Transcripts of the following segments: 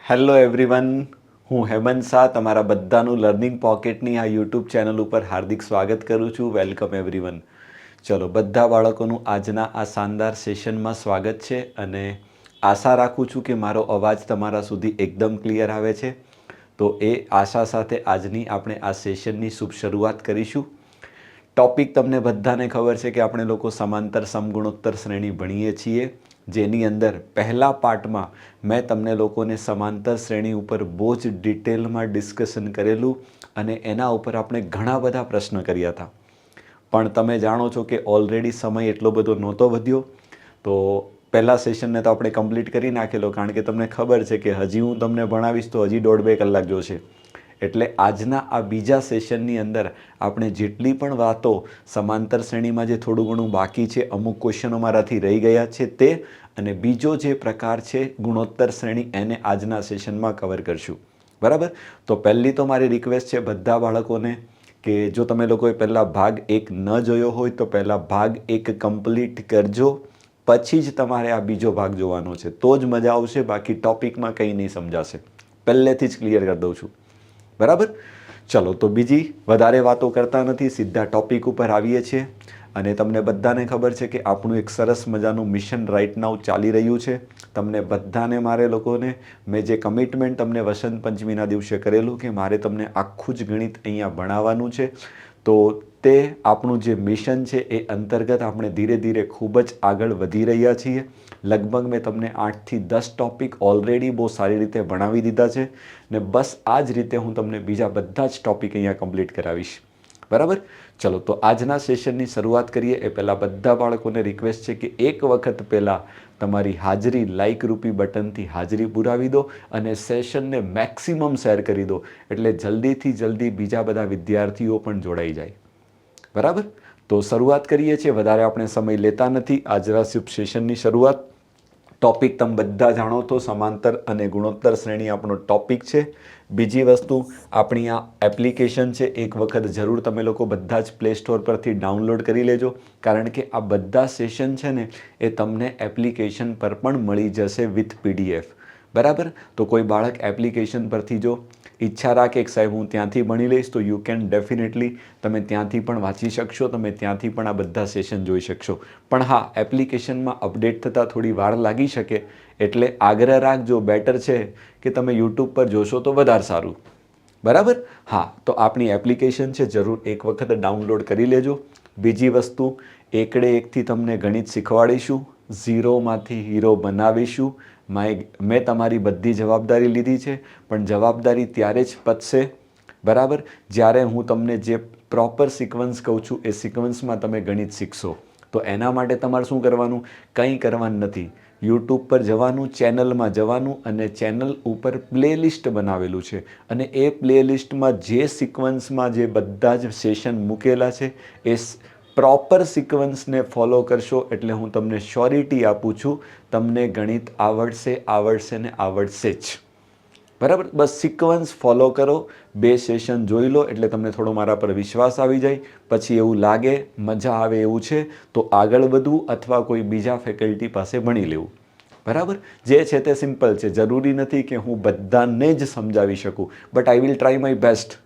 Hello everyone, હું હેમંત શાહ તમારા બધાનું લર્નિંગ પોકેટની આ યુટ્યુબ ચેનલ ઉપર હાર્દિક સ્વાગત કરું છું. Welcome everyone. ચલો, બધા બાળકોનું આજના આ શાનદાર સેશનમાં સ્વાગત છે અને આશા રાખું છું કે મારો અવાજ તમારા સુધી એકદમ ક્લિયર આવે છે. તો એ આશા સાથે આજની આપણે આ સેશનની શુભ શરૂઆત કરીશું. ટૉપિક તમને બધાને ખબર છે કે આપણે લોકો સમાંતર સમગુણોત્તર શ્રેણી ભણીએ છીએ, જેની અંદર પહેલા પાર્ટમાં મેં તમને લોકોને સમાંતર શ્રેણી ઉપર બહુ જ ડિટેલમાં ડિસ્કશન કરેલું અને એના ઉપર આપણે ઘણા બધા પ્રશ્ન કર્યા હતા. પણ તમે જાણો છો કે ઓલરેડી સમય એટલો બધો નહોતો વધ્યો, તો પહેલા સેશનને તો આપણે કમ્પ્લીટ કરી નાખેલો, કારણ કે તમને ખબર છે કે હજી હું તમને ભણાવીશ તો હજી 1.5-2 કલાક જોશે. એટલે આજના આ બીજા સેશનની અંદર આપણે જેટલી પણ વાતો સમાંતર શ્રેણીમાં જે થોડું ઘણું બાકી છે, અમુક ક્વેશ્ચનો મારાથી રહી ગયા છે તે, અને બીજો જે પ્રકાર છે ગુણોત્તર શ્રેણી, એને આજના સેશનમાં કવર કરશું. બરાબર? તો પહેલી તો મારી રિક્વેસ્ટ છે બધા બાળકોને કે જો તમે લોકોએ પહેલાં ભાગ 1 ન જોયો હોય તો પહેલાં ભાગ 1 કમ્પ્લીટ કરજો, પછી જ તમારે આ બીજો ભાગ જોવાનો છે, તો જ મજા આવશે. બાકી ટોપિકમાં કંઈ નહીં સમજાશે. પહેલેથી જ ક્લિયર કરી દઉં છું. બરાબર? ચલો, તો બીજી વધારે વાતો કરતા નથી, સીધા ટોપિક ઉપર આવીએ છીએ. અને તમને બધાને ખબર છે કે આપણું એક સરસ મજાનું મિશન રાઇટ નાઉ ચાલી રહ્યું છે. તમને બધાને મારે લોકોને મેં જે કમિટમેન્ટ તમને વસંત પંચમીના દિવસે કરેલું કે મારે તમને આખું જ ગણિત અહીંયા ભણાવવાનું છે, તો તે આપણું જે મિશન છે એ અંતર્ગત આપણે ધીરે ધીરે ખૂબ જ આગળ વધી રહ્યા છીએ. લગભગ મેં તમને 8થી 10 ટૉપિક ઓલરેડી બહુ સારી રીતે ભણાવી દીધા છે ને બસ આ જ રીતે હું તમને બીજા બધા જ ટૉપિક અહીંયા કમ્પ્લીટ કરાવીશ. બરાબર? ચલો, તો આજના સેશનની શરૂઆત કરીએ એ પહેલાં બધા બાળકોને રિક્વેસ્ટ છે કે એક વખત પહેલાં તમારી હાજરી લાઇક રૂપી બટનથી હાજરી પુરાવી દો અને સેશનને મેક્સિમમ શેર કરી દો, એટલે જલ્દીથી જલ્દી બીજા બધા વિદ્યાર્થીઓ પણ જોડાઈ જાય. બરાબર? તો શરૂઆત કરીએ છીએ, વધારે આપણે સમય લેતા નથી. આજના શુભ સેશનની શરૂઆત. ટૉપિક તમે બધા જાણો તો સમાંતર અને ગુણોત્તર શ્રેણી આપણો ટૉપિક છે. બીજી વસ્તુ, આપણી આ એપ્લિકેશન છે, એક વખત જરૂર તમે લોકો બધા જ પ્લે સ્ટોર પરથી ડાઉનલોડ કરી લેજો, કારણ કે આ બધા સેશન છે ને એ તમને એપ્લિકેશન પર પણ મળી જશે વિથ PDF. બરાબર? તો કોઈ બાળક એપ્લિકેશન પરથી જો ઈચ્છા રાખે કે સાહેબ હું ત્યાંથી ભણી લઈશ, તો યુ કેન ડેફિનેટલી તમે ત્યાંથી પણ વાંચી શકશો, તમે ત્યાંથી પણ આ બધા સેશન જોઈ શકશો. પણ હા, એપ્લિકેશનમાં અપડેટ થતાં થોડી વાર લાગી શકે, એટલે આગ્રહ રાખજો, બેટર છે કે તમે યુટ્યુબ પર જોશો તો વધારે સારું. બરાબર? હા, તો આપણી એપ્લિકેશન છે, જરૂર એક વખત ડાઉનલોડ કરી લેજો. બીજી વસ્તુ, એકડે એકથી તમને ગણિત શીખવાડીશું, ઝીરોમાંથી હીરો બનાવીશું. મેં તમારી બધી જવાબદારી લીધી છે, પણ જવાબદારી ત્યારે જ પતશે, બરાબર, જ્યારે હું તમને જે પ્રોપર સિક્વન્સ કહું છું એ સિક્વન્સમાં તમે ગણિત શીખશો. તો એના માટે તમારે શું કરવાનું? કંઈ કરવાનું નથી. યુટ્યુબ પર જવાનું, ચેનલમાં જવાનું, અને ચેનલ ઉપર પ્લેલિસ્ટ બનાવેલું છે, અને એ પ્લેલિસ્ટમાં જે સિક્વન્સમાં જે બધા જ સેશન મૂકેલા છે એ પ્રોપર સિક્વન્સને ફોલો કરશો એટલે હું તમને શ્યોરિટી આપું છું, તમને ગણિત આવડશે, આવડશે ને આવડશે જ. બરાબર? બસ સિક્વન્સ ફોલો કરો, 2 સેશન જોઈ લો એટલે તમને થોડો મારા પર વિશ્વાસ આવી જાય. પછી એવું લાગે, મજા આવે એવું છે તો આગળ વધવું અથવા કોઈ બીજા ફેકલ્ટી પાસે ભણી લેવું. બરાબર? જે છે તે સિમ્પલ છે. જરૂરી નથી કે હું બધાને જ સમજાવી શકું, but I will try my best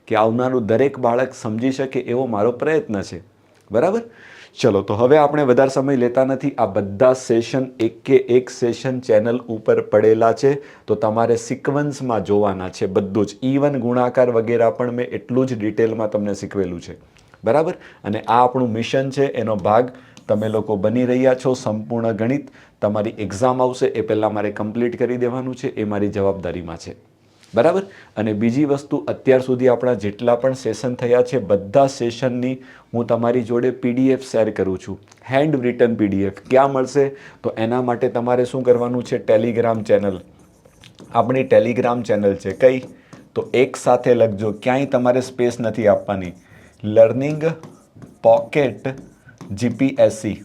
કે આવનારું દરેક બાળક સમજી શકે એવો મારો પ્રયત્ન છે. બરાબર? ચલો, તો હવે આપણે વધારે સમય લેતા નથી. આ બધા સેશન એકે એક સેશન ચેનલ ઉપર પડેલા છે, તો તમારે સિક્વન્સમાં જોવાના છે બધું જ. ઇવન ગુણાકાર વગેરે પણ મેં એટલું જ ડિટેલમાં તમને શીખવેલું છે. બરાબર? અને આ આપણું મિશન છે, એનો ભાગ તમે લોકો બની રહ્યા છો. સંપૂર્ણ ગણિત તમારી એક્ઝામ આવશે એ પહેલાં મારે કમ્પ્લીટ કરી દેવાનું છે, એ મારી જવાબદારીમાં છે. બરાબર? અને બીજી વસ્તુ, અત્યાર સુધી આપણા જેટલા પણ સેશન થયા છે બધા સેશનની હું તમારી જોડે PDF શેર કરું છું, હેન્ડ રિટન PDF. ક્યાં મળશે? તો એના માટે તમારે શું કરવાનું છે? Telegram channel. આપણી ટેલિગ્રામ ચેનલ છે કઈ? તો એક સાથે લખજો, ક્યાંય તમારે સ્પેસ નથી આપવાની. Learning pocket GPSC.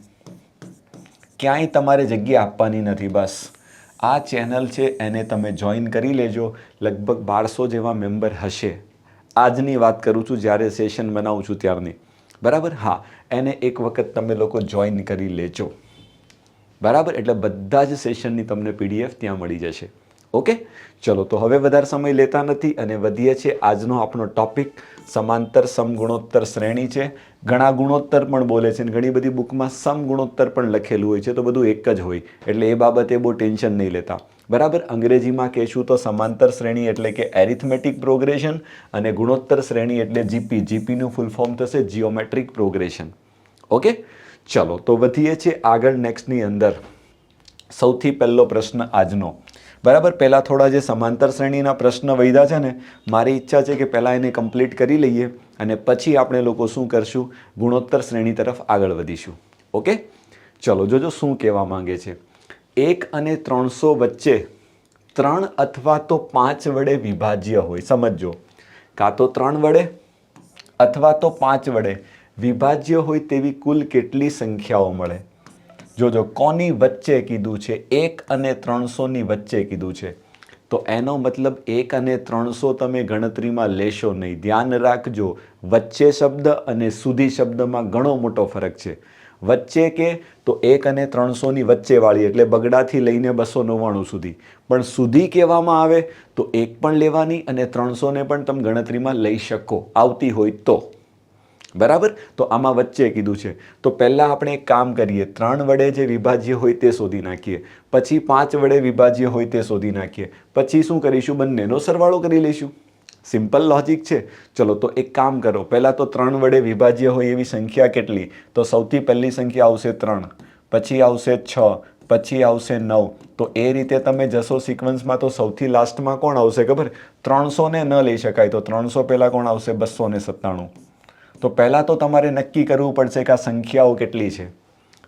ક્યાંય તમારે જગ્યા આપવાની નથી. બસ આ ચેનલ છે એને તમે જોઈન કરી લેજો. લગભગ 1200 જેવા મેમ્બર હશે. આજની વાત કરું છું, જ્યારે સેશન બનાવું છું ત્યારની. બરાબર? હા, એને એક વખત તમે લોકો જોઈન કરી લેજો. બરાબર? એટલે બધા જ સેશનની તમને PDF ત્યાં મળી જશે. ઓકે, ચલો તો હવે વધારે સમય લેતા નથી અને વધીએ છીએ. આજનો આપણો ટોપિક સમાંતર સમગુણોત્તર શ્રેણી છે. ઘણા ગુણોત્તર પણ બોલે છે અને ઘણી બધી બુકમાં સમગુણોત્તર પણ લખેલું હોય છે, તો બધું એક જ હોય એટલે એ બાબતે બહુ ટેન્શન નહીં લેતા. બરાબર, અંગ્રેજીમાં કહેશું તો સમાંતર શ્રેણી એટલે કે એરિથમેટિક પ્રોગ્રેશન અને ગુણોત્તર શ્રેણી એટલે જીપી. જીપીનું ફૂલ ફોર્મ થશે જીઓમેટ્રિક પ્રોગ્રેશન. ઓકે, ચલો તો વધીએ છીએ આગળ. નેક્સ્ટની અંદર સૌથી પહેલો પ્રશ્ન આજનો. બરાબર, પહેલાં થોડા જે સમાંતર શ્રેણીના પ્રશ્ન વધ્યા છે ને, મારી ઈચ્છા છે કે પહેલાં એને કમ્પ્લીટ કરી લઈએ અને પછી આપણે લોકો શું કરશું, ગુણોત્તર શ્રેણી તરફ આગળ વધીશું. ઓકે, ચલો જોજો શું કહેવા માંગે છે. 1 અને 300 વચ્ચે 3 અથવા તો 5 વડે વિભાજ્ય હોય. સમજો, કાં તો 3 વડે અથવા તો 5 વડે વિભાજ્ય હોય તેવી કુલ કેટલી સંખ્યાઓ મળે. જોજો, કોની વચ્ચે કીધું છે? 1 અને 300ની વચ્ચે કીધું છે. તો એનો મતલબ 1 અને 300 તમે ગણતરીમાં લેશો નહીં. ધ્યાન રાખજો, વચ્ચે શબ્દ અને સુધી શબ્દમાં ઘણો મોટો ફરક છે. વચ્ચે કે તો 1 અને 300ની વચ્ચેવાળી એટલે બગડાથી લઈને 299 સુધી. પણ સુધી કહેવામાં આવે તો 1 પણ લેવાની અને 300ને પણ તમે ગણતરીમાં લઈ શકો, આવતી હોય તો. બરાબર, તો આમાં વચ્ચે કીધું છે. તો પહેલાં આપણે એક કામ કરીએ, 3 વડે જે વિભાજ્ય હોય તે શોધી નાખીએ, પછી 5 વડે વિભાજ્ય હોય તે શોધી નાખીએ, પછી શું કરીશું, બંનેનો સરવાળો કરી લઈશું. સિમ્પલ લોજિક છે. ચલો તો એક કામ કરો, પહેલાં તો 3 વડે વિભાજ્ય હોય એવી સંખ્યા કેટલી? તો સૌથી પહેલી સંખ્યા આવશે 3, પછી આવશે 6, પછી આવશે 9. તો એ રીતે તમે જશો સિક્વન્સમાં તો સૌથી લાસ્ટમાં કોણ આવશે ખબર? 300ને ન લઈ શકાય તો 300 પહેલાં કોણ આવશે? 297. તો પહેલાં તો તમારે નક્કી કરવું પડશે કે આ સંખ્યાઓ કેટલી છે.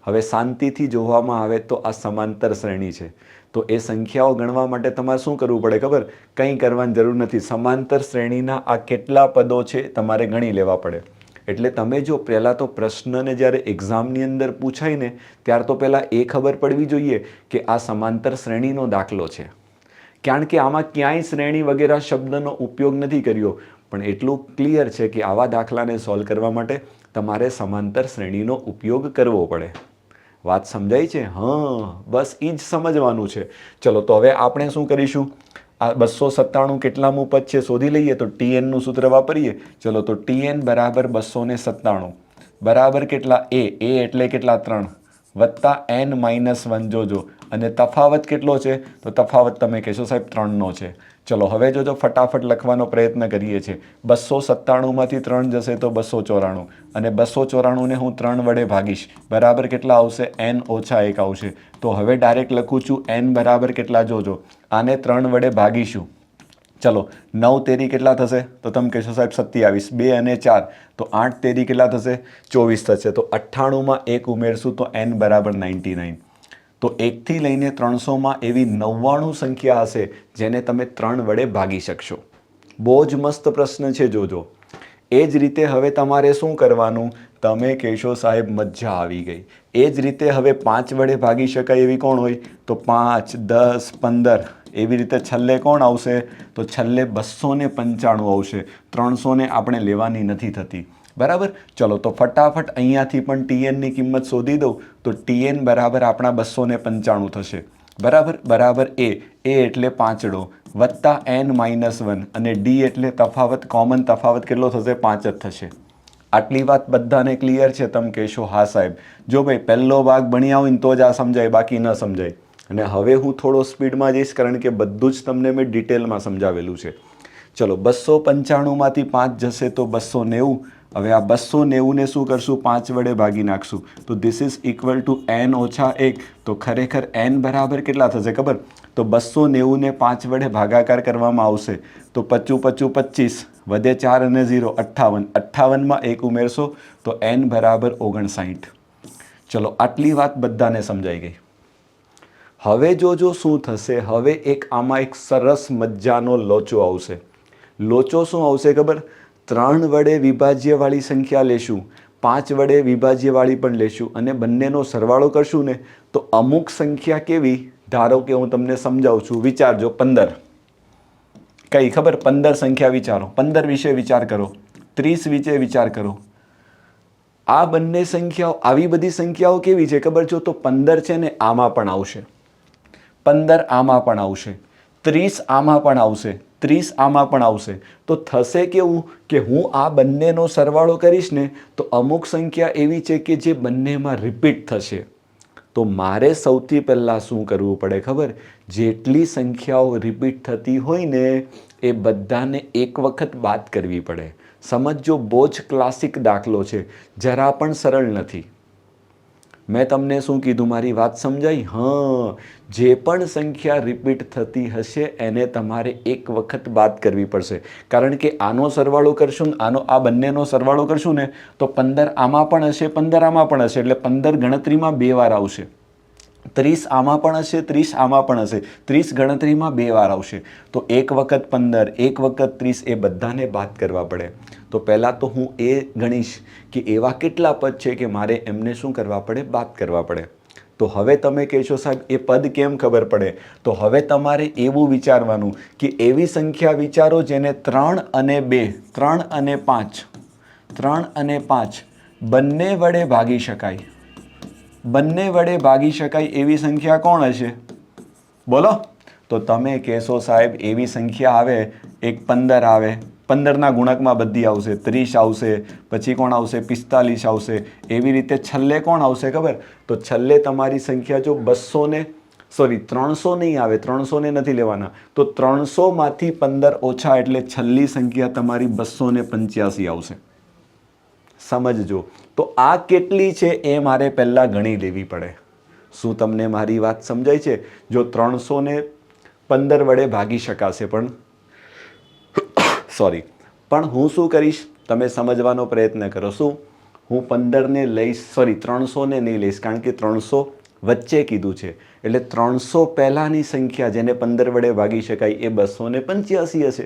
હવે શાંતિથી જોવામાં આવે તો આ સમાંતર શ્રેણી છે, તો એ સંખ્યાઓ ગણવા માટે તમારે શું કરવું પડે ખબર? કંઈ કરવાની જરૂર નથી. સમાંતર શ્રેણીના આ કેટલા પદો છે તમારે ગણી લેવા પડે. એટલે તમે જો પહેલાં તો પ્રશ્નને જ્યારે એક્ઝામની અંદર પૂછાય ને ત્યાર તો પહેલાં એ ખબર પડવી જોઈએ કે આ સમાંતર શ્રેણીનો દાખલો છે. કારણ કે આમાં ક્યાંય શ્રેણી વગેરે શબ્દનો ઉપયોગ નથી કર્યો, પણ એટલું ક્લિયર છે કે આવા દાખલાને સોલ્વ કરવા માટે તમારે સમાંતર શ્રેણીનો ઉપયોગ કરવો પડે. વાત સમજાય છે? હા, બસ એ જ સમજવાનું છે. ચલો તો હવે આપણે શું કરીશું, આ 297 કેટલામું પદ છે શોધી લઈએ. તો TNનું સૂત્ર વાપરીએ. ચલો તો TN બરાબર 297 બરાબર કેટલા? એ એટલે કેટલા? 3 વત્તા n-1. જોજો, અને તફાવત કેટલો છે? તો તફાવત તમે કહેશો સાહેબ 3નો છે. ચલો હવે જોજો, ફટાફટ લખવાનો પ્રયત્ન કરીએ છીએ. 297માંથી 3 જશે તો 294 અને 294ને હું 3 વડે ભાગીશ, બરાબર કેટલા આવશે? n-1 આવશે. તો હવે ડાયરેક્ટ લખું છું n બરાબર કેટલા? જોજો, આને 3 વડે ભાગીશું. ચલો 9 તેરી કેટલા થશે? તો તમે કહેશો સાહેબ 27. 2 અને 4 તો 8 તેરી કેટલા થશે? 24 થશે. તો 98માં 1 ઉમેરશું તો n બરાબર 99. તો 1થી લઈને 300માં એવી 99 સંખ્યા હશે જેને તમે 3 વડે ભાગી શકશો. બહુ જ મસ્ત પ્રશ્ન છે, જોજો. એ જ રીતે હવે તમારે શું કરવાનું? તમે કહેશો સાહેબ મજા આવી ગઈ. એ જ રીતે હવે 5 વડે ભાગી શકાય એવી કોણ હોય? તો 5, 10, 15 એવી રીતે છેલ્લે કોણ આવશે? તો છેલ્લે 295 આવશે. 300ને આપણે લેવાની નથી થતી. બરાબર, ચલો તો ફટાફટ અહીંયાથી પણ TNની કિંમત શોધી દઉં. તો TN બરાબર આપણા 295 થશે. બરાબર, બરાબર એ એટલે પાંચડો વત્તા n-1 અને D એટલે તફાવત, કોમન તફાવત કેટલો થશે? 5 જ થશે. આટલી વાત બધાને ક્લિયર છે? તમે કહેશો હા સાહેબ. જો ભાઈ પહેલો ભાગ ભણ્યા હોય ને તો જ આ સમજાય, બાકી ન સમજાય. અને હવે હું થોડો સ્પીડમાં જઈશ કારણ કે બધું જ તમને મેં ડિટેલમાં સમજાવેલું છે. ચલો 295માંથી 5 જશે તો 290. હવે આ 290ને શું કરશું? 5 વડે ભાગી નાખશું. તો this is equal to n-1. તો ખરેખર n બરાબર કેટલા થશે ખબર? તો 290ને 5 વડે ભાગાકાર કરવામાં આવશે તો 55 25 વધે 4 અને 0 58. 58માં 1 ઉમેરશો તો n બરાબર 59. ચલો આટલી વાત બધાને સમજાઈ ગઈ. હવે જોજો શું થશે. હવે આમાં એક સરસ મજાનો લોચો આવશે. લોચો શું આવશે ખબર? 3 વડે વિભાજ્યવાળી સંખ્યા લેશું, 5 વડે વિભાજ્યવાળી પણ લેશું અને બંનેનો સરવાળો કરશું ને તો અમુક સંખ્યા કેવી? ધારો કે હું તમને સમજાવું છું. વિચારજો, 15. કઈ ખબર? 15 સંખ્યા વિચારો. 15 વિશે વિચાર કરો, 30 વિશે વિચાર કરો. આ બંને સંખ્યાઓ, આવી બધી સંખ્યાઓ કેવી છે ખબર? જો તો 15 છે ને આમાં પણ આવશે, 15 આમાં પણ આવશે, 30 આમાં પણ આવશે, 30 આમાં પણ આવશે. તો થશે કેવું કે હું આ બંનેનો સરવાળો કરીશ ને તો અમુક સંખ્યા એવી છે કે જે બંનેમાં રિપીટ થશે. તો મારે સૌથી પહેલાં શું કરવું પડે ખબર? જેટલી સંખ્યાઓ રિપીટ થતી હોય ને એ બધાને એક વખત બાદ કરવી પડે. સમજો, બહુ જ ક્લાસિક દાખલો છે, જરા પણ સરળ નથી. મેં તમને શું કીધું? મારી વાત સમજાઈ? હા, જે પણ સંખ્યા રિપીટ થતી હશે એને તમારે એક વખત બાદ કરવી પડશે. કારણ કે આનો સરવાળો કરશું, આ બંનેનો સરવાળો કરશું ને તો 15 આમાં પણ હશે, 15 આમાં પણ હશે, એટલે 15 ગણતરીમાં 2 વાર આવશે. 30 આમાં પણ હશે, 30 આમાં પણ હશે, 30 ગણતરીમાં 2 વાર આવશે. તો એક વખત 15, એક વખત 30, એ બધાને બાદ કરવા પડે. તો પહેલાં તો હું એ ગણીશ કે એવા કેટલા પદ છે કે મારે એમને શું કરવા પડે? બાદ કરવા પડે. તો હવે તમે કહેશો સાહેબ એ પદ કેમ ખબર પડે? તો હવે તમારે એવું વિચારવાનું કે એવી સંખ્યા વિચારો જેને 3 અને 2, 3 અને 5, 3 અને 5 બંને વડે ભાગી શકાય. બંને વડે ભાગી શકાય એવી સંખ્યા કોણ હશે? બોલો. તો તમે કહેશો સાહેબ એવી સંખ્યા આવે, એક 15 આવે, 15ના ગુણકમાં બધી આવશે, 30 આવશે, પછી કોણ આવશે? 45 આવશે. એવી રીતે છેલ્લે કોણ આવશે ખબર? તો છેલ્લે તમારી સંખ્યા જો 300 નહીં આવે, 300 ને નથી લેવાના. તો 300માંથી 15 ઓછા એટલે છેલ્લી સંખ્યા તમારી 285 આવશે. સમજજો. તો આ કેટલી છે એ મારે પહેલાં ગણી લેવી પડે. શું તમને મારી વાત સમજાય છે? જો 300ને 15 વડે ભાગી શકાશે, પણ હું શું કરીશ? તમે સમજવાનો પ્રયત્ન કરો. શું? હું 15ને લઈશ, 300ને નહીં લઈશ, કારણ કે 300 વચ્ચે કીધું છે. એટલે 300 પહેલાંની સંખ્યા જેને 15 વડે ભાગી શકાય એ 285 હશે.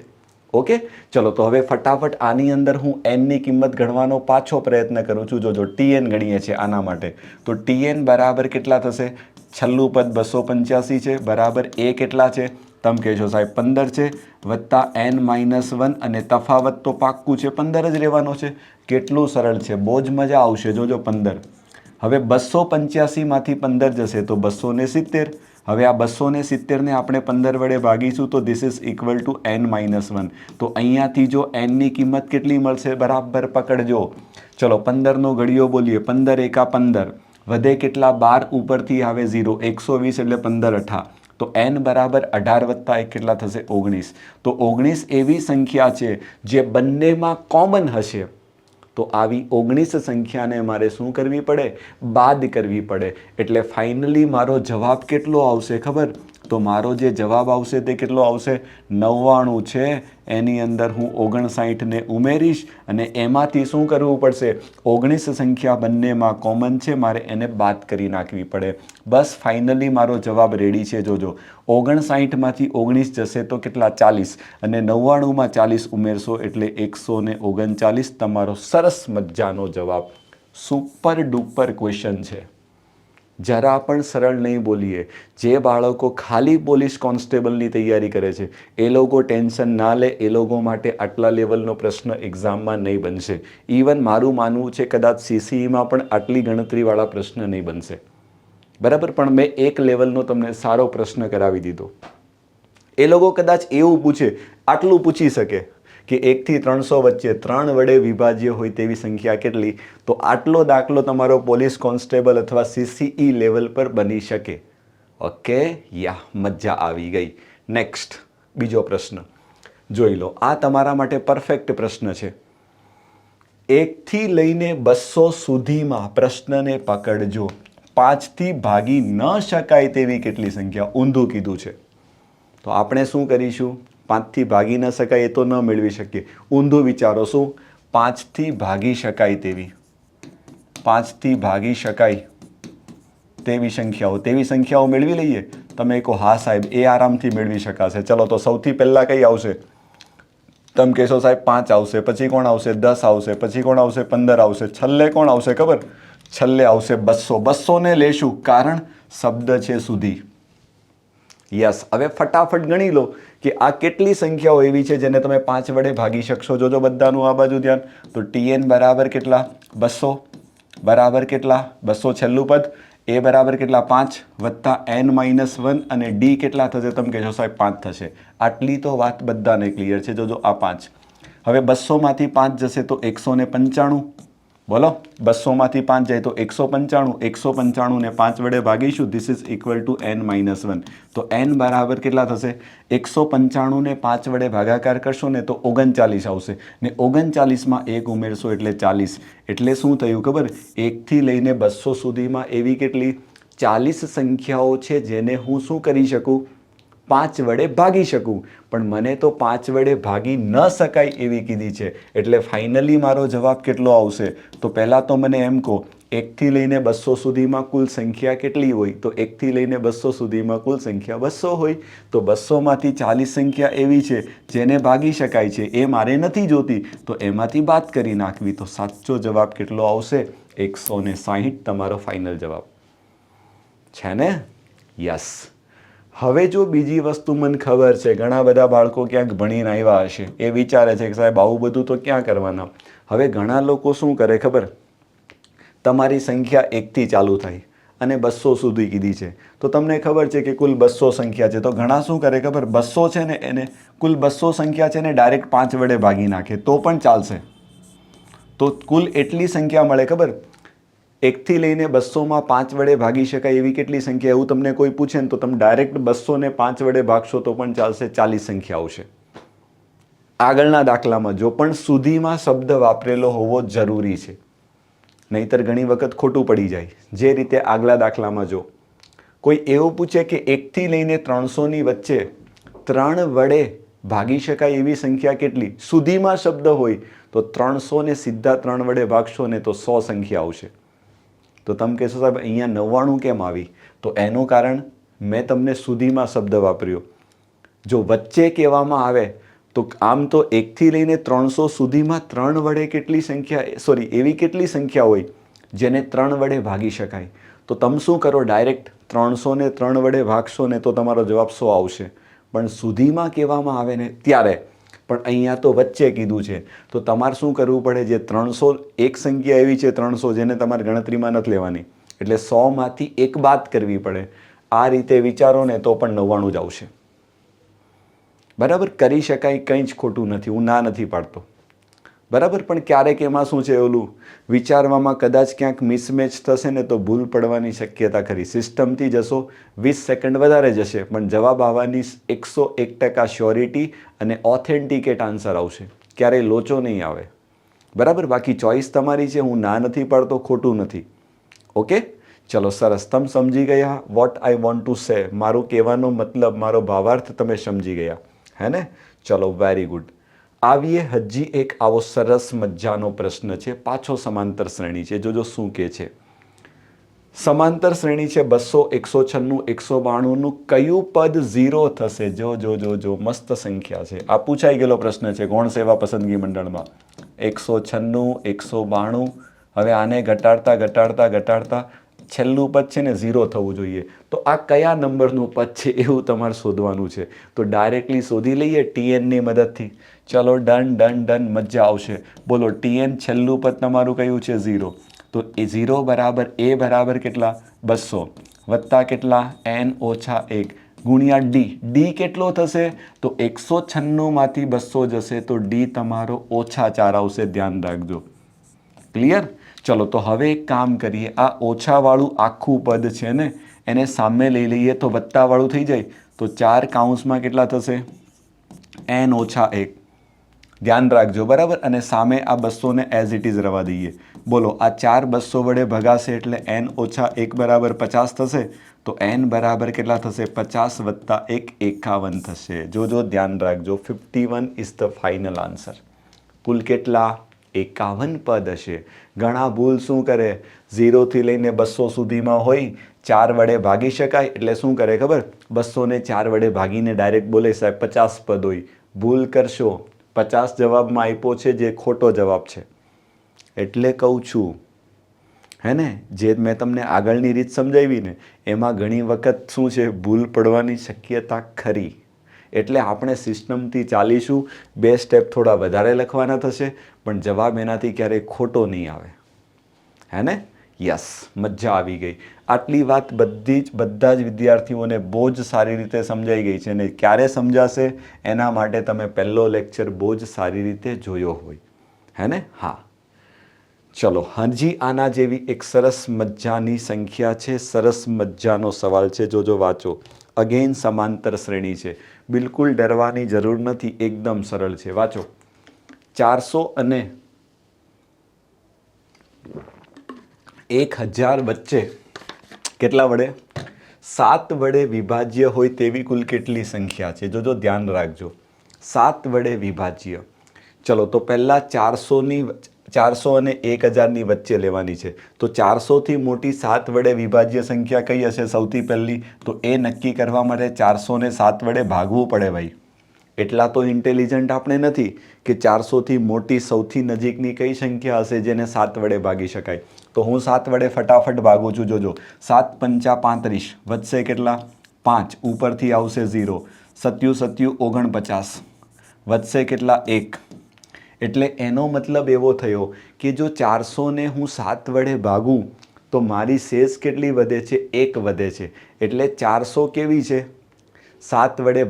ઓકે, ચલો. તો હવે ફટાફટ આની અંદર હું એનની કિંમત ગણવાનો પાછો પ્રયત્ન કરું છું. જોજો, ટીએન ગણીએ છીએ આના માટે. તો ટીએન બરાબર કેટલા થશે? છેલ્લું પદ 285 છે, બરાબર એ કેટલા છે? તમે કહેશો સાહેબ 15 છે, વત્તા n-1, અને તફાવત તો પાક્કું છે, 15 જ રહેવાનો છે. કેટલું સરળ છે, બહુ જ મજા આવશે. જોજો, 15. હવે 285માંથી 15 જશે તો 270. હવે આ 270ને આપણે 15 વડે ભાગીશું તો this is equal to n-1. તો અહીંયાથી જો nની કિંમત કેટલી મળશે? બરાબર પકડજો. ચલો, 15નો ઘડિયો બોલીએ. 15 એકા 15, વધે કેટલા? 12, ઉપરથી આવે 0, 120 એટલે 15 અઠા. તો n બરાબર 18 વત્તા 1 કેટલા થશે? 19. તો 19 એવી સંખ્યા છે જે બંનેમાં કોમન હશે. તો આવી 19 સંખ્યાને મારે શું કરવી પડે? બાદ કરવી પડે. એટલે ફાઇનલી મારો જવાબ કેટલો આવશે ખબર? તો મારો જે જવાબ આવશે તે કેટલો આવશે? 99 છે. એની અંદર હું 59ને ઉમેરીશ અને એમાંથી શું કરવું પડશે? 19 સંખ્યા બંનેમાં કોમન છે, મારે એને બાદ કરી નાખવી પડે. બસ, ફાઇનલી મારો જવાબ રેડી છે. જોજો, 59માંથી 19 જશે તો કેટલા? 40, અને 99માં 40 ઉમેરશો એટલે 139. તમારો સરસ મજાનો જવાબ. સુપર ડુપર ક્વેશ્ચન છે. જરા પણ સરળ નહીં બોલીએ. જે બાળકો ખાલી પોલીસ કોન્સ્ટેબલની તૈયારી કરે છે એ લોકો ટેન્શન ના લે. એ લોકો માટે આટલા લેવલનો પ્રશ્ન એક્ઝામમાં નહીં બનશે. ઇવન મારું માનવું છે કદાચ CCEમાં પણ આટલી ગણતરીવાળા પ્રશ્ન નહીં બનશે. બરાબર, પણ મેં એક લેવલનો તમને સારો પ્રશ્ન કરાવી દીધો. એ લોકો કદાચ એવું પૂછે, આટલું પૂછી શકે કે 1 થી 300 વચ્ચે 3 વડે વિભાજ્ય હોય તેવી સંખ્યા કેટલી? તો આટલો દાખલો તમારો પોલીસ કોન્સ્ટેબલ અથવા CCE લેવલ પર બની શકે. ઓકે, મજા આવી ગઈ. નેક્સ્ટ, બીજો પ્રશ્ન જોઈ લો. આ તમારા માટે પરફેક્ટ પ્રશ્ન છે. 1 થી લઈને 200 સુધીમાં પ્રશ્નને પકડજો. 5થી ભાગી ન શકાય તેવી કેટલી સંખ્યા? ઊંધું કીધું છે. તો આપણે શું કરીશું? 5થી ભાગી ન શકાય એ તો ન મેળવી શકીએ. ઊંધું વિચારો. શું? 5થી ભાગી શકાય તેવી, 5થી ભાગી શકાય તેવી સંખ્યાઓ મેળવી લઈએ. તમે કહો હા સાહેબ એ આરામથી મેળવી શકાશે. ચલો, તો સૌથી પહેલાં કઈ આવશે? તમે કહેશો સાહેબ 5 આવશે, પછી કોણ આવશે? 10 આવશે, પછી કોણ આવશે? 15 આવશે, છેલ્લે કોણ આવશે ખબર? છેલ્લે આવશે 200. 200ને લેશું કારણ શબ્દ છે સુધી. યસ. હવે ફટાફટ ગણી લો કે આ કેટલી સંખ્યાઓ એવી છે જેને તમે 5 વડે ભાગી શકશો. જોજો બધાનું આ બાજુ ધ્યાન. તો TN બરાબર કેટલા? 200 બરાબર કેટલા? 200 છેલ્લું પદ એ બરાબર કેટલા 5 વત્તા n-1 અને ડી કેટલા થશે? તમે કહેશો સાહેબ 5 થશે. આટલી તો વાત બધાને ક્લિયર છે. જોજો આ 5. હવે 200માંથી 5 જશે તો 195. બોલો 200માંથી 5 જાય તો 195. 195 ને 5 વડે ભાગીશું. This is equal to n-1. તો n બરાબર કેટલા થશે? 195 ને 5 વડે ભાગાકાર કરશો ને તો 39 આવશે. ને 39માં 1 ઉમેરશો એટલે 40. એટલે શું થયું ખબર? 1 થી લઈને 200 સુધીમાં એવી કેટલી 40 સંખ્યાઓ છે જેને હું શું કરી શકું? 5 વડે ભાગી શકું. પણ મને તો 5 વડે ભાગી ન શકાય એવી કીધી છે. એટલે ફાઇનલી મારો જવાબ કેટલો આવશે? તો પહેલાં તો મને એમ કહો, 1 થી લઈને 200 સુધીમાં કુલ સંખ્યા કેટલી હોય? તો 1 થી લઈને 200 સુધીમાં કુલ સંખ્યા 200 હોય. તો 200માંથી 40 સંખ્યા એવી છે જેને ભાગી શકાય છે, એ મારે નથી જોતી. તો એમાંથી બાદ કરી નાખવી. તો સાચો જવાબ કેટલો આવશે? 160 તમારો ફાઇનલ જવાબ છે ને? યસ. હવે જો બીજી વસ્તુ મને ખબર છે, ઘણા બધા બાળકો ક્યાંક ભણીને આવ્યા હશે, એ વિચારે છે કે સાહેબ આવું બધું તો ક્યાં કરવાના. હવે ઘણા લોકો શું કરે ખબર? તમારી સંખ્યા 1થી ચાલુ થાય અને 200 સુધી કીધી છે. તો તમને ખબર છે કે કુલ 200 સંખ્યા છે. તો ઘણા શું કરે ખબર? 200 છે ને એને કુલ 200 સંખ્યા છે ને ડાયરેક્ટ 5 વડે ભાગી નાખે તો પણ ચાલશે. તો કુલ એટલી સંખ્યા મળે ખબર? 1 થી લઈને 200માં 5 વડે ભાગી શકાય એવી કેટલી સંખ્યા? એવું તમને કોઈ પૂછે ને તો તમે ડાયરેક્ટ 200 ને 5 વડે ભાગશો તો પણ ચાલશે. 40 સંખ્યા આવશે. આગળના દાખલામાં જો પણ સુધીમાં શબ્દ વાપરેલો હોવો જરૂરી છે, નહીતર ઘણી વખત ખોટું પડી જાય. જે રીતે આગલા દાખલામાં જો કોઈ એવું પૂછે કે 1 થી લઈને 300ની વચ્ચે 3 વડે ભાગી શકાય એવી સંખ્યા કેટલી? સુધીમાં શબ્દ હોય તો 300 ને સીધા 3 વડે ભાગશો ને તો 100 સંખ્યા આવશે. તો તમે કહેશો સાહેબ અહીંયા 99 કેમ આવી? તો એનું કારણ મેં તમને સુધીમાં શબ્દ વાપર્યો. જો વચ્ચે કહેવામાં આવે તો આમ તો 1 થી લઈને 300 સુધીમાં 3 વડે કેટલી સંખ્યા એવી કેટલી સંખ્યા હોય જેને 3 વડે ભાગી શકાય? તો તમે શું કરો? ડાયરેક્ટ 300 ને 3 વડે ભાગશો ને તો તમારો જવાબ 100 આવશે. પણ સુધીમાં કહેવામાં આવે ને ત્યારે, પણ અહીંયા તો વચ્ચે કીધું છે. તો તમારે શું કરવું પડે? જે 300 એક સંખ્યા એવી છે 300 જેને તમારે ગણતરીમાં નથી લેવાની, એટલે 100માંથી 1 બાદ કરવી પડે. આ રીતે વિચારો ને તો પણ 99 જ આવશે. બરાબર? કરી શકાય, કંઈ જ ખોટું નથી, હું ના નથી પાડતો. બરાબર? પણ ક્યારેક એમાં શું છે, ઓલું વિચારવામાં કદાચ ક્યાંક મિસમેચ થશે ને તો ભૂલ પડવાની શક્યતા ખરી. સિસ્ટમથી જશો 20 સેકન્ડ વધારે જશે પણ જવાબ આવવાની 101% શ્યોરિટી અને ઓથેન્ટિકેટ આન્સર આવશે. ક્યારેય લોચો નહીં આવે. બરાબર? બાકી ચોઈસ તમારી છે, હું ના નથી પાડતો, ખોટું નથી. ઓકે, ચલો સરસ. તમે સમજી ગયા what I want to say. મારું કહેવાનો મતલબ, મારો ભાવાર્થ તમે સમજી ગયા, હે ને? ચલો, વેરી ગુડ. આવીએ હજી એક આવો સરસ મજાનો પ્રશ્ન છે. પાછો સમાંતર શ્રેણી છે. જોજો શું કહે છે. સમાંતર શ્રેણી છે 200, 196, 192નું કયું પદ 0 થશે? જો મસ્ત સંખ્યા છે. આ પૂછાઈ ગયેલો પ્રશ્ન છે ગૌણ સેવા પસંદગી મંડળમાં. 196, 192. હવે આને ઘટાડતા છેલ્લું પદ છે ને 0 થવું જોઈએ. તો આ કયા નંબરનું પદ છે એવું તમારે શોધવાનું છે. તો ડાયરેક્ટલી શોધી લઈએ TNની મદદથી. ચલો, ડન. મજા આવશે. બોલો, TN છેલ્લું પદ તમારું કયું છે? 0. તો એ 0 બરાબર A બરાબર કેટલા? 200 વત્તા કેટલા? N ઓછા 1 ગુણ્યા D કેટલો થશે? તો 196માંથી 200 જશે તો D તમારો ઓછા 4 આવશે. ધ્યાન રાખજો. ક્લિયર? ચલો, તો હવે એક કામ કરીએ. આ ઓછાવાળું આખું પદ છે ને એને સામે લઈ લઈએ તો વત્તાવાળું થઈ જાય. તો 4 કૌંસમાં કેટલા થશે? N ઓછા 1. ધ્યાન રાખજો. બરાબર? અને સામે આ 200 ને એઝ ઇટ ઇઝ રવા દઈએ. બોલો, આ 4 200 વડે ભગાશે એટલે N ઓછા 1 બરાબર 50 થશે. તો N બરાબર કેટલા થશે? 50 વત્તા 1 51 થશે. જોજો, ધ્યાન રાખજો. 51 ઇઝ ધ ફાઇનલ આન્સર. કુલ કેટલા? 51 પદ હશે. ઘણા ભૂલ શું કરે? 0 થી લઈને 200 સુધીમાં હોય, 4 વડે ભાગી શકાય એટલે શું કરે ખબર? 200 ને 4 વડે ભાગીને ડાયરેક્ટ બોલે સાહેબ 50 પદ હોય. ભૂલ કરશો. 50 જવાબમાં આપ્યો છે જે ખોટો જવાબ છે. એટલે કહું છું, હે ને, જે મેં તમને આગળની રીત સમજાવી ને એમાં ઘણી વખત શું છે, ભૂલ પડવાની શક્યતા ખરી. એટલે આપણે સિસ્ટમથી ચાલીશું. 2 સ્ટેપ થોડા વધારે લખવાના થશે પણ જવાબ એનાથી ક્યારેય ખોટો નહીં આવે, હે ને? યસ, મજા આવી ગઈ. આટલી વાત બધા જ વિદ્યાર્થીઓને બહુ જ સારી રીતે સમજાઈ ગઈ છે. અને ક્યારે સમજાશે એના માટે તમે પહેલો લેક્ચર બહુ જ સારી રીતે જોયો હોય, હે ને? હા, ચલો હજી આના જેવી એક સરસ મજાની સંખ્યા છે, સરસ મજાનો સવાલ છે. જોજો, વાંચો. અગેન સમાંતર શ્રેણી છે, બિલકુલ ડરવાની જરૂર નથી, એકદમ સરળ છે. વાંચો. 400 અને 1000 વચ્ચે કેટલા વડે? 7 વડે વિભાજ્ય હોય તેવી કુલ કેટલી સંખ્યા છે? જોજો, ધ્યાન રાખજો. 7 વડે વિભાજ્ય. ચલો, તો પહેલા 400 અને 1000ની વચ્ચે લેવાની છે. તો 400થી મોટી 7 વડે વિભાજ્ય સંખ્યા કઈ હશે સૌથી પહેલી? તો એ નક્કી કરવા માટે 400ને 7 વડે ભાગવું પડે ભાઈ. એટલા તો ઇન્ટેલિજન્ટ આપણે નથી કે 400થી મોટી સૌથી નજીકની કઈ સંખ્યા હશે જેને 7 વડે ભાગી શકાય. તો હું 7 વડે ફટાફટ ભાગું છું. જોજો, 7 પંચા 35, વધશે કેટલા? 5, ઉપરથી આવશે 0, 7 7 49, વધશે કેટલા? 1. એટલે એનો મતલબ એવો થયો કે જો 400ને હું 7 વડે ભાગું તો મારી શેષ કેટલી વધે છે? 1 વધે છે. એટલે 400 કેવી છે? 7 વડે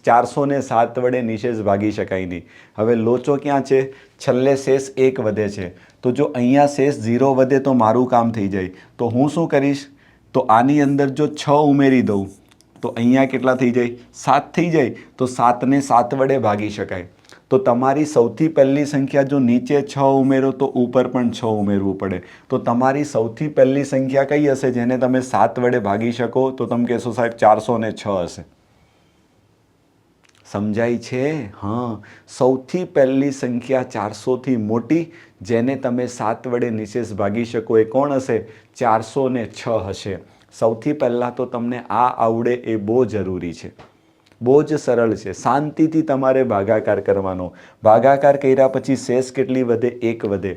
400ને 7 વડે નિશેષ ભાગી શકાય નહીં. હવે લોચો ક્યાં છે? છેલ્લે શેષ 1 વધે છે. તો જો અહીંયા શેષ 0 વધે તો મારું કામ થઈ જાય. તો હું શું કરીશ? તો આની અંદર જો 6 ઉમેરી દઉં તો અહીંયા કેટલા થઈ જાય? 7 થઈ જાય. તો 7ને 7 વડે ભાગી શકાય. તો તમારી સૌથી પહેલી સંખ્યા જો નીચે 6 ઉમેરો તો ઉપર પણ 6 ઉમેરવું પડે. તો તમારી સૌથી પહેલી સંખ્યા કઈ હશે જેને તમે 7 વડે ભાગી શકો? તો તમે કહેશો સાહેબ 406 હશે. સમજાય છે? હા, સૌથી પહેલી સંખ્યા 400થી મોટી જેને તમે 7 વડે નિશેષ ભાગી શકો એ કોણ હશે? 406 હશે. સૌથી પહેલાં તો તમને આ આવડે એ બહુ જરૂરી છે. બહુ જ સરળ છે. શાંતિથી તમારે ભાગાકાર કરવાનો. ભાગાકાર કર્યા પછી શેષ કેટલી વધે? 1 વધે.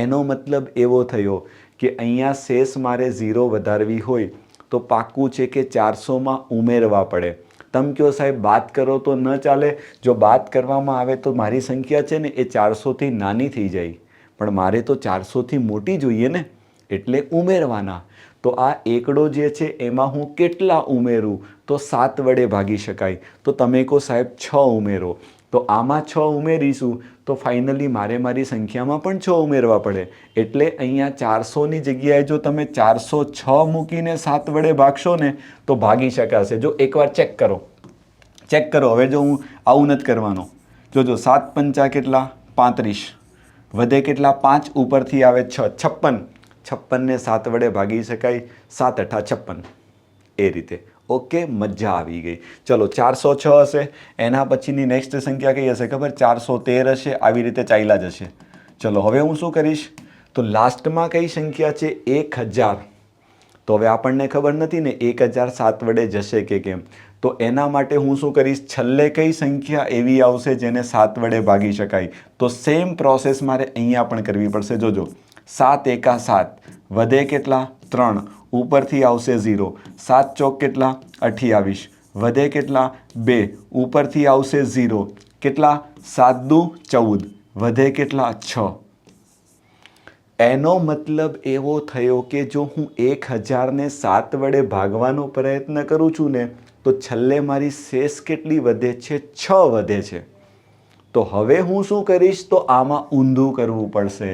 એનો મતલબ એવો થયો કે અહીંયા શેષ મારે 0 વધારવી હોય તો પાક્કું છે કે 400માં ઉમેરવા પડે. તમે કહો સાહેબ બાદ કરો તો ન ચાલે? જો બાદ કરવામાં આવે તો મારી સંખ્યા છે ને એ 400થી નાની થઈ જાય. પણ મારે તો 400થી મોટી જોઈએ ને, એટલે ઉમેરવાના. તો આ એકડો જે છે એમાં હું કેટલા ઉમેરું? તો 7 વડે ભાગી શકાય. તો તમે કહો સાહેબ 6 ઉમેરો. તો આમાં 6 ઉમેરીશું તો ફાઇનલી મારી સંખ્યામાં પણ 6 ઉમેરવા પડે. એટલે અહીંયા 400ની જગ્યાએ જો તમે 406 મૂકીને 7 વડે ભાગશો ને તો ભાગી શકાશે. જો એકવાર ચેક કરો. હવે જો હું આવું નથી કરવાનો. જોજો, 7 પંચા કેટલા? 35, વધે કેટલા? 5, ઉપરથી આવે 6, 56. 56ને 7 વડે ભાગી શકાય. 7 અઠા 56. એ રીતે. ઓકે, મજા આવી ગઈ. ચલો, 406 હશે. એના પછીની નેક્સ્ટ સંખ્યા કઈ હશે ખબર? 413 હશે. આવી રીતે ચાલ્યા જશે. ચલો, હવે હું શું કરીશ? તો લાસ્ટમાં કઈ સંખ્યા છે? 1000. તો હવે આપણને ખબર નથી ને 1000 7 વડે જશે કે કેમ. તો એના માટે હું શું કરીશ? છેલ્લે કઈ સંખ્યા એવી આવશે જેને 7 વડે ભાગી શકાય? તો સેમ પ્રોસેસ મારે અહીંયા પણ કરવી પડશે. જોજો, 7 એકા 7, વધે કેટલા? 3, ઉપરથી આવશે 0, 7 ચોક કેટલા? 28, વધે કેટલા? 2, ઉપરથી આવશે 0, કેટલા? 7 દુ 14, વધે કેટલા? 6. એનો મતલબ એવો થયો કે જો હું 1000ને 7 વડે ભાગવાનો પ્રયત્ન કરું છું ને તો છેલ્લે મારી શેષ કેટલી વધે છે? 6 વધે છે. તો હવે હું શું કરીશ? તો આમાં ઊંધું કરવું પડશે.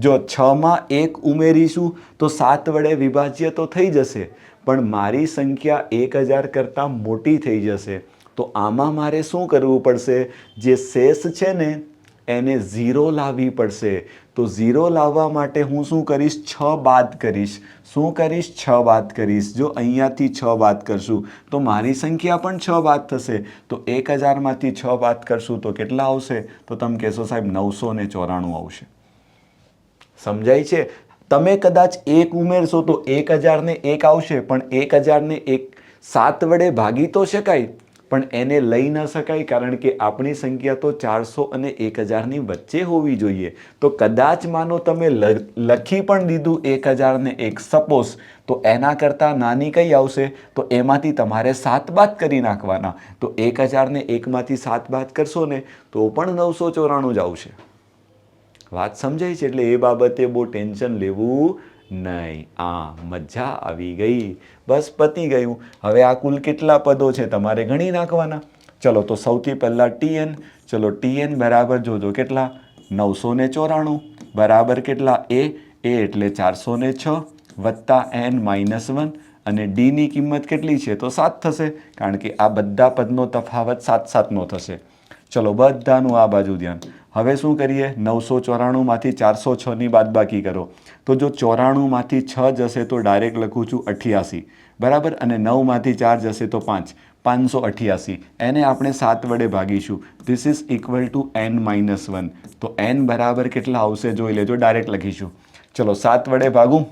જો 6માં 1 ઉમેરીશું તો 7 વડે વિભાજ્ય તો થઈ જશે, પણ મારી સંખ્યા 1000 કરતાં મોટી થઈ જશે. તો આમાં મારે શું કરવું પડશે? જે શેષ છે ને એને 0 લાવવી પડશે. તો 0 લાવવા માટે હું શું કરીશ? 6 બાદ કરીશ. શું કરીશ? 6 બાદ કરીશ. જો અહીંયાથી 6 બાદ કરશું તો મારી સંખ્યા પણ 6 બાદ થશે. તો 1000માંથી 6 બાદ કરશું તો કેટલા આવશે? તો તમે કહેશો સાહેબ 994 આવશે. સમજાય છે? તમે કદાચ 1 ઉમેરશો તો 1000ને 1 આવશે, પણ 1000ને 7 વડે ભાગી તો શકાય પણ એને લઈ ન શકાય, કારણ કે આપણી સંખ્યા તો 400 અને 1000ની વચ્ચે હોવી જોઈએ. તો કદાચ માનો તમે લખી પણ દીધું 1000ને 1 સપોઝ, તો એના કરતાં નાની કઈ આવશે? તો એમાંથી તમારે 7 બાદ કરી નાખવાના. તો 1000ને 1માંથી 7 બાદ કરશો ને તો પણ 994 જ આવશે. વાત સમજાય છે? એટલે એ બાબતે બહુ ટેન્શન લેવું નહીં. મજા આવી ગઈ. બસ પતી ગયું. હવે આ કુલ કેટલા પદો છે તમારે ગણી નાખવાના. ચલો તો સૌથી પહેલાં TN. ચલો TN બરાબર જોજો કેટલા 994 બરાબર કેટલા એ એટલે 406 વત્તા n-1 અને ડીની કિંમત કેટલી છે તો 7 થશે કારણ કે આ બધા પદનો તફાવત 7-7નો થશે. ચલો બધાનું આ બાજુ ધ્યાન. હવે શું કરીએ 994માંથી 406ની બાદબાકી કરો તો જો 94માંથી 6 જશે તો ડાયરેક્ટ લખું છું 88 બરાબર અને 9માંથી 4 જશે તો 588. એને આપણે 7 વડે ભાગીશું. This is equal to n-1. તો n બરાબર કેટલા આવશે જોઈ લેજો. ડાયરેક્ટ લખીશું. ચલો 7 વડે ભાગું.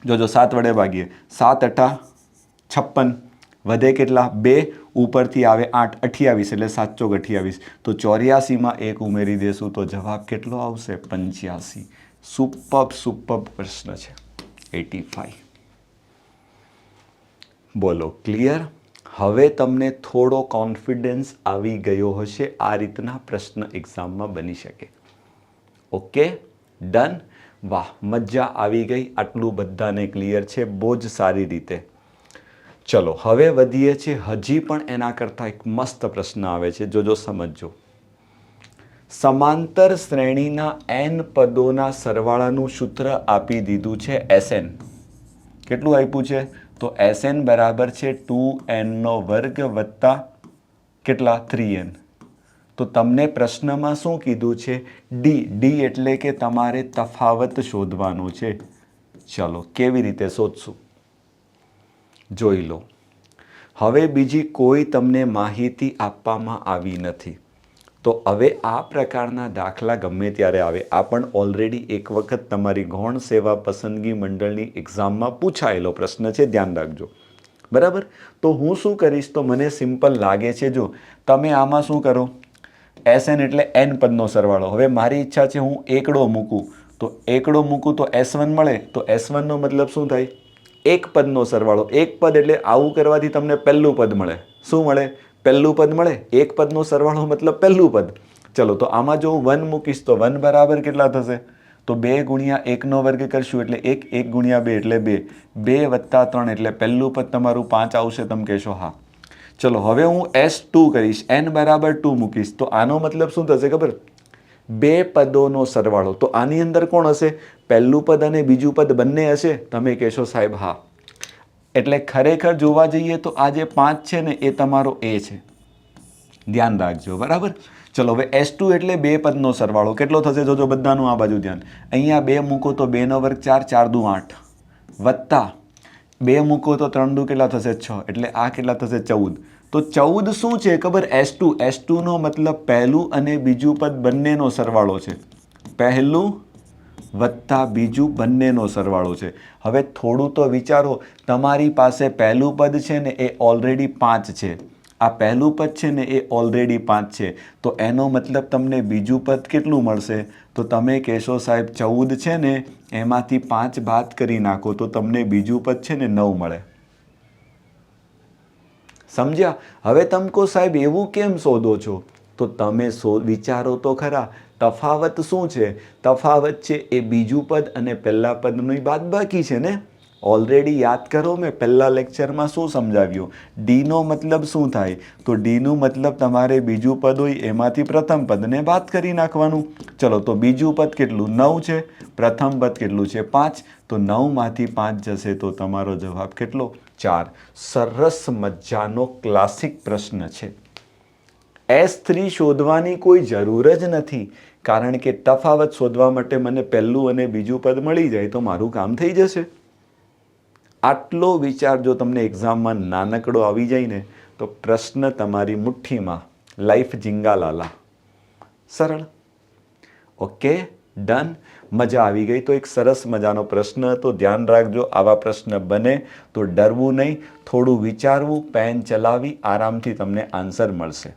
જોજો 7 વડે ભાગીએ 7 8 56 વધે કેટલા 2 ઉપરથી આવે 8 28 એટલે 7 ચોક 28 તો 84માં 1 ઉમેરી દેશું તો જવાબ કેટલો આવશે 85. સુપર્બ પ્રશ્ન છે. 85. બોલો ક્લિયર. હવે તમને થોડો કોન્ફિડન્સ આવી ગયો હશે. આ રીતના પ્રશ્ન એક્ઝામમાં બની શકે. Okay done. વાહ મજા આવી ગઈ. આટલું બધાને ક્લિયર છે બહુ જ સારી રીતે. ચલો હવે વધીએ છીએ. હજી પણ એના કરતાં એક મસ્ત પ્રશ્ન આવે છે. જોજો સમજજો. સમાંતર શ્રેણીના n પદોના સરવાળાનું સૂત્ર આપી દીધું છે Sn. કેટલું આપ્યું છે તો Sn બરાબર છે 2n² વત્તા કેટલા 3n. તો તમને પ્રશ્નમાં શું કીધું છે ડી એટલે કે તમારે તફાવત શોધવાનો છે. ચલો કેવી રીતે શોધશું જોઈ લો. હવે બીજી કોઈ તમને માહિતી આપવામાં આવી નથી તો હવે આ પ્રકારના દાખલા ગમે ત્યારે આવે. આ પણ ઓલરેડી એક વખત તમારી ગૌણ સેવા પસંદગી મંડળની એક્ઝામમાં પૂછાયેલો પ્રશ્ન છે. ધ્યાન રાખજો બરાબર. તો હું શું કરીશ તો મને સિમ્પલ લાગે છે. જો તમે આમાં શું કરો Sn એટલે n પદનો સરવાળો. હવે મારી ઈચ્છા છે હું એકડો મૂકું તો એકડો મૂકું તો S1 મળે. તો S1નો મતલબ શું થાય એક પદનો સરવાળો. એક પદ એટલે આવું કરવાથી તમને પહેલું પદ મળે. શું મળે પહેલું પદ મળે. એક પદનો સરવાળો મતલબ પહેલું પદ. ચલો તો આમાં જો હું 1 મૂકીશ તો 1 બરાબર કેટલા થશે તો 2 ગુણ્યા 1નો વર્ગ કરશું એટલે 1 1 ગુણ્યા 2 એટલે 2 2 વત્તા 3 એટલે પહેલું પદ તમારું 5 આવશે. તમે કહેશો હા. ચલો હવે હું S2 કરીશ. n બરાબર 2 મૂકીશ તો આનો મતલબ શું થશે ખબર 2 પદોનો સરવાળો. તો આની અંદર કોણ હશે પહેલું પદ અને બીજું પદ બંને હશે. તમે કહેશો સાહેબ હા. એટલે ખરેખર જોવા જઈએ તો આ જે 5 છે ને એ તમારો એ છે. ધ્યાન રાખજો બરાબર. ચલો હવે S2 એટલે 2 પદનો સરવાળો કેટલો થશે જોજો બધાનું આ બાજુ ધ્યાન. અહીંયા 2 મૂકો તો 2નો વર્ગ 4 4 દુ 8 વત્તા 2 મૂકો તો 3 દુ કેટલા થશે 6 એટલે આ કેટલા થશે 14. તો 14 શું છે ખબર S2નો મતલબ પહેલું અને બીજું પદ બંનેનો સરવાળો છે. પહેલું વત્તા બીજું બંનેનો સરવાળો છે. હવે થોડું તો વિચારો. તમારી પાસે પહેલું પદ છે ને એ ઓલરેડી 5 છે. આ પહેલું પદ છે ને એ ઓલરેડી 5 છે. તો એનો મતલબ તમને બીજું પદ કેટલું મળશે તો તમે કહેશો સાહેબ 14 છે ને એમાંથી 5 બાદ કરી નાખો તો તમને બીજું પદ છે ને 9 મળે. સમજ્યા. હવે તમે કહો સાહેબ એવું કેમ શોધો છો તો તમે વિચારો તો ખરા. તફાવત શું છે તફાવત છે એ બીજું પદ અને પહેલા પદની બાદબાકી છે ને. ઓલરેડી યાદ કરો મેં પહેલા લેક્ચરમાં શું સમજાવ્યું. ડીનો મતલબ શું થાય તો ડીનું મતલબ તમારે બીજું પદ હોય એમાંથી પ્રથમ પદને બાદ કરી નાખવાનું. ચલો તો બીજું પદ કેટલું 9 છે. પ્રથમ પદ કેટલું છે 5 તો 9માંથી 5 જશે તો તમારો જવાબ કેટલો 4. સરસ મજાનો ક્લાસિક પ્રશ્ન છે. S3 શોધવાની કોઈ જરૂર જ નથી કારણ કે તફાવત શોધવા માટે મને પહેલું અને બીજું પદ મળી જાય તો મારું કામ થઈ જશે. આટલો વિચાર જો તમને એક્ઝામમાં નાનકડો આવી જાય ને તો પ્રશ્ન તમારી મુઠ્ઠીમાં લાઈફ જીંગાલાલા. સરળ. Okay done. મજા આવી ગઈ. તો એક સરસ મજાનો પ્રશ્ન હતો. ધ્યાન રાખજો આવા પ્રશ્ન બને તો ડરવું નહીં. થોડું વિચારવું પેન ચલાવી આરામથી તમને આન્સર મળશે.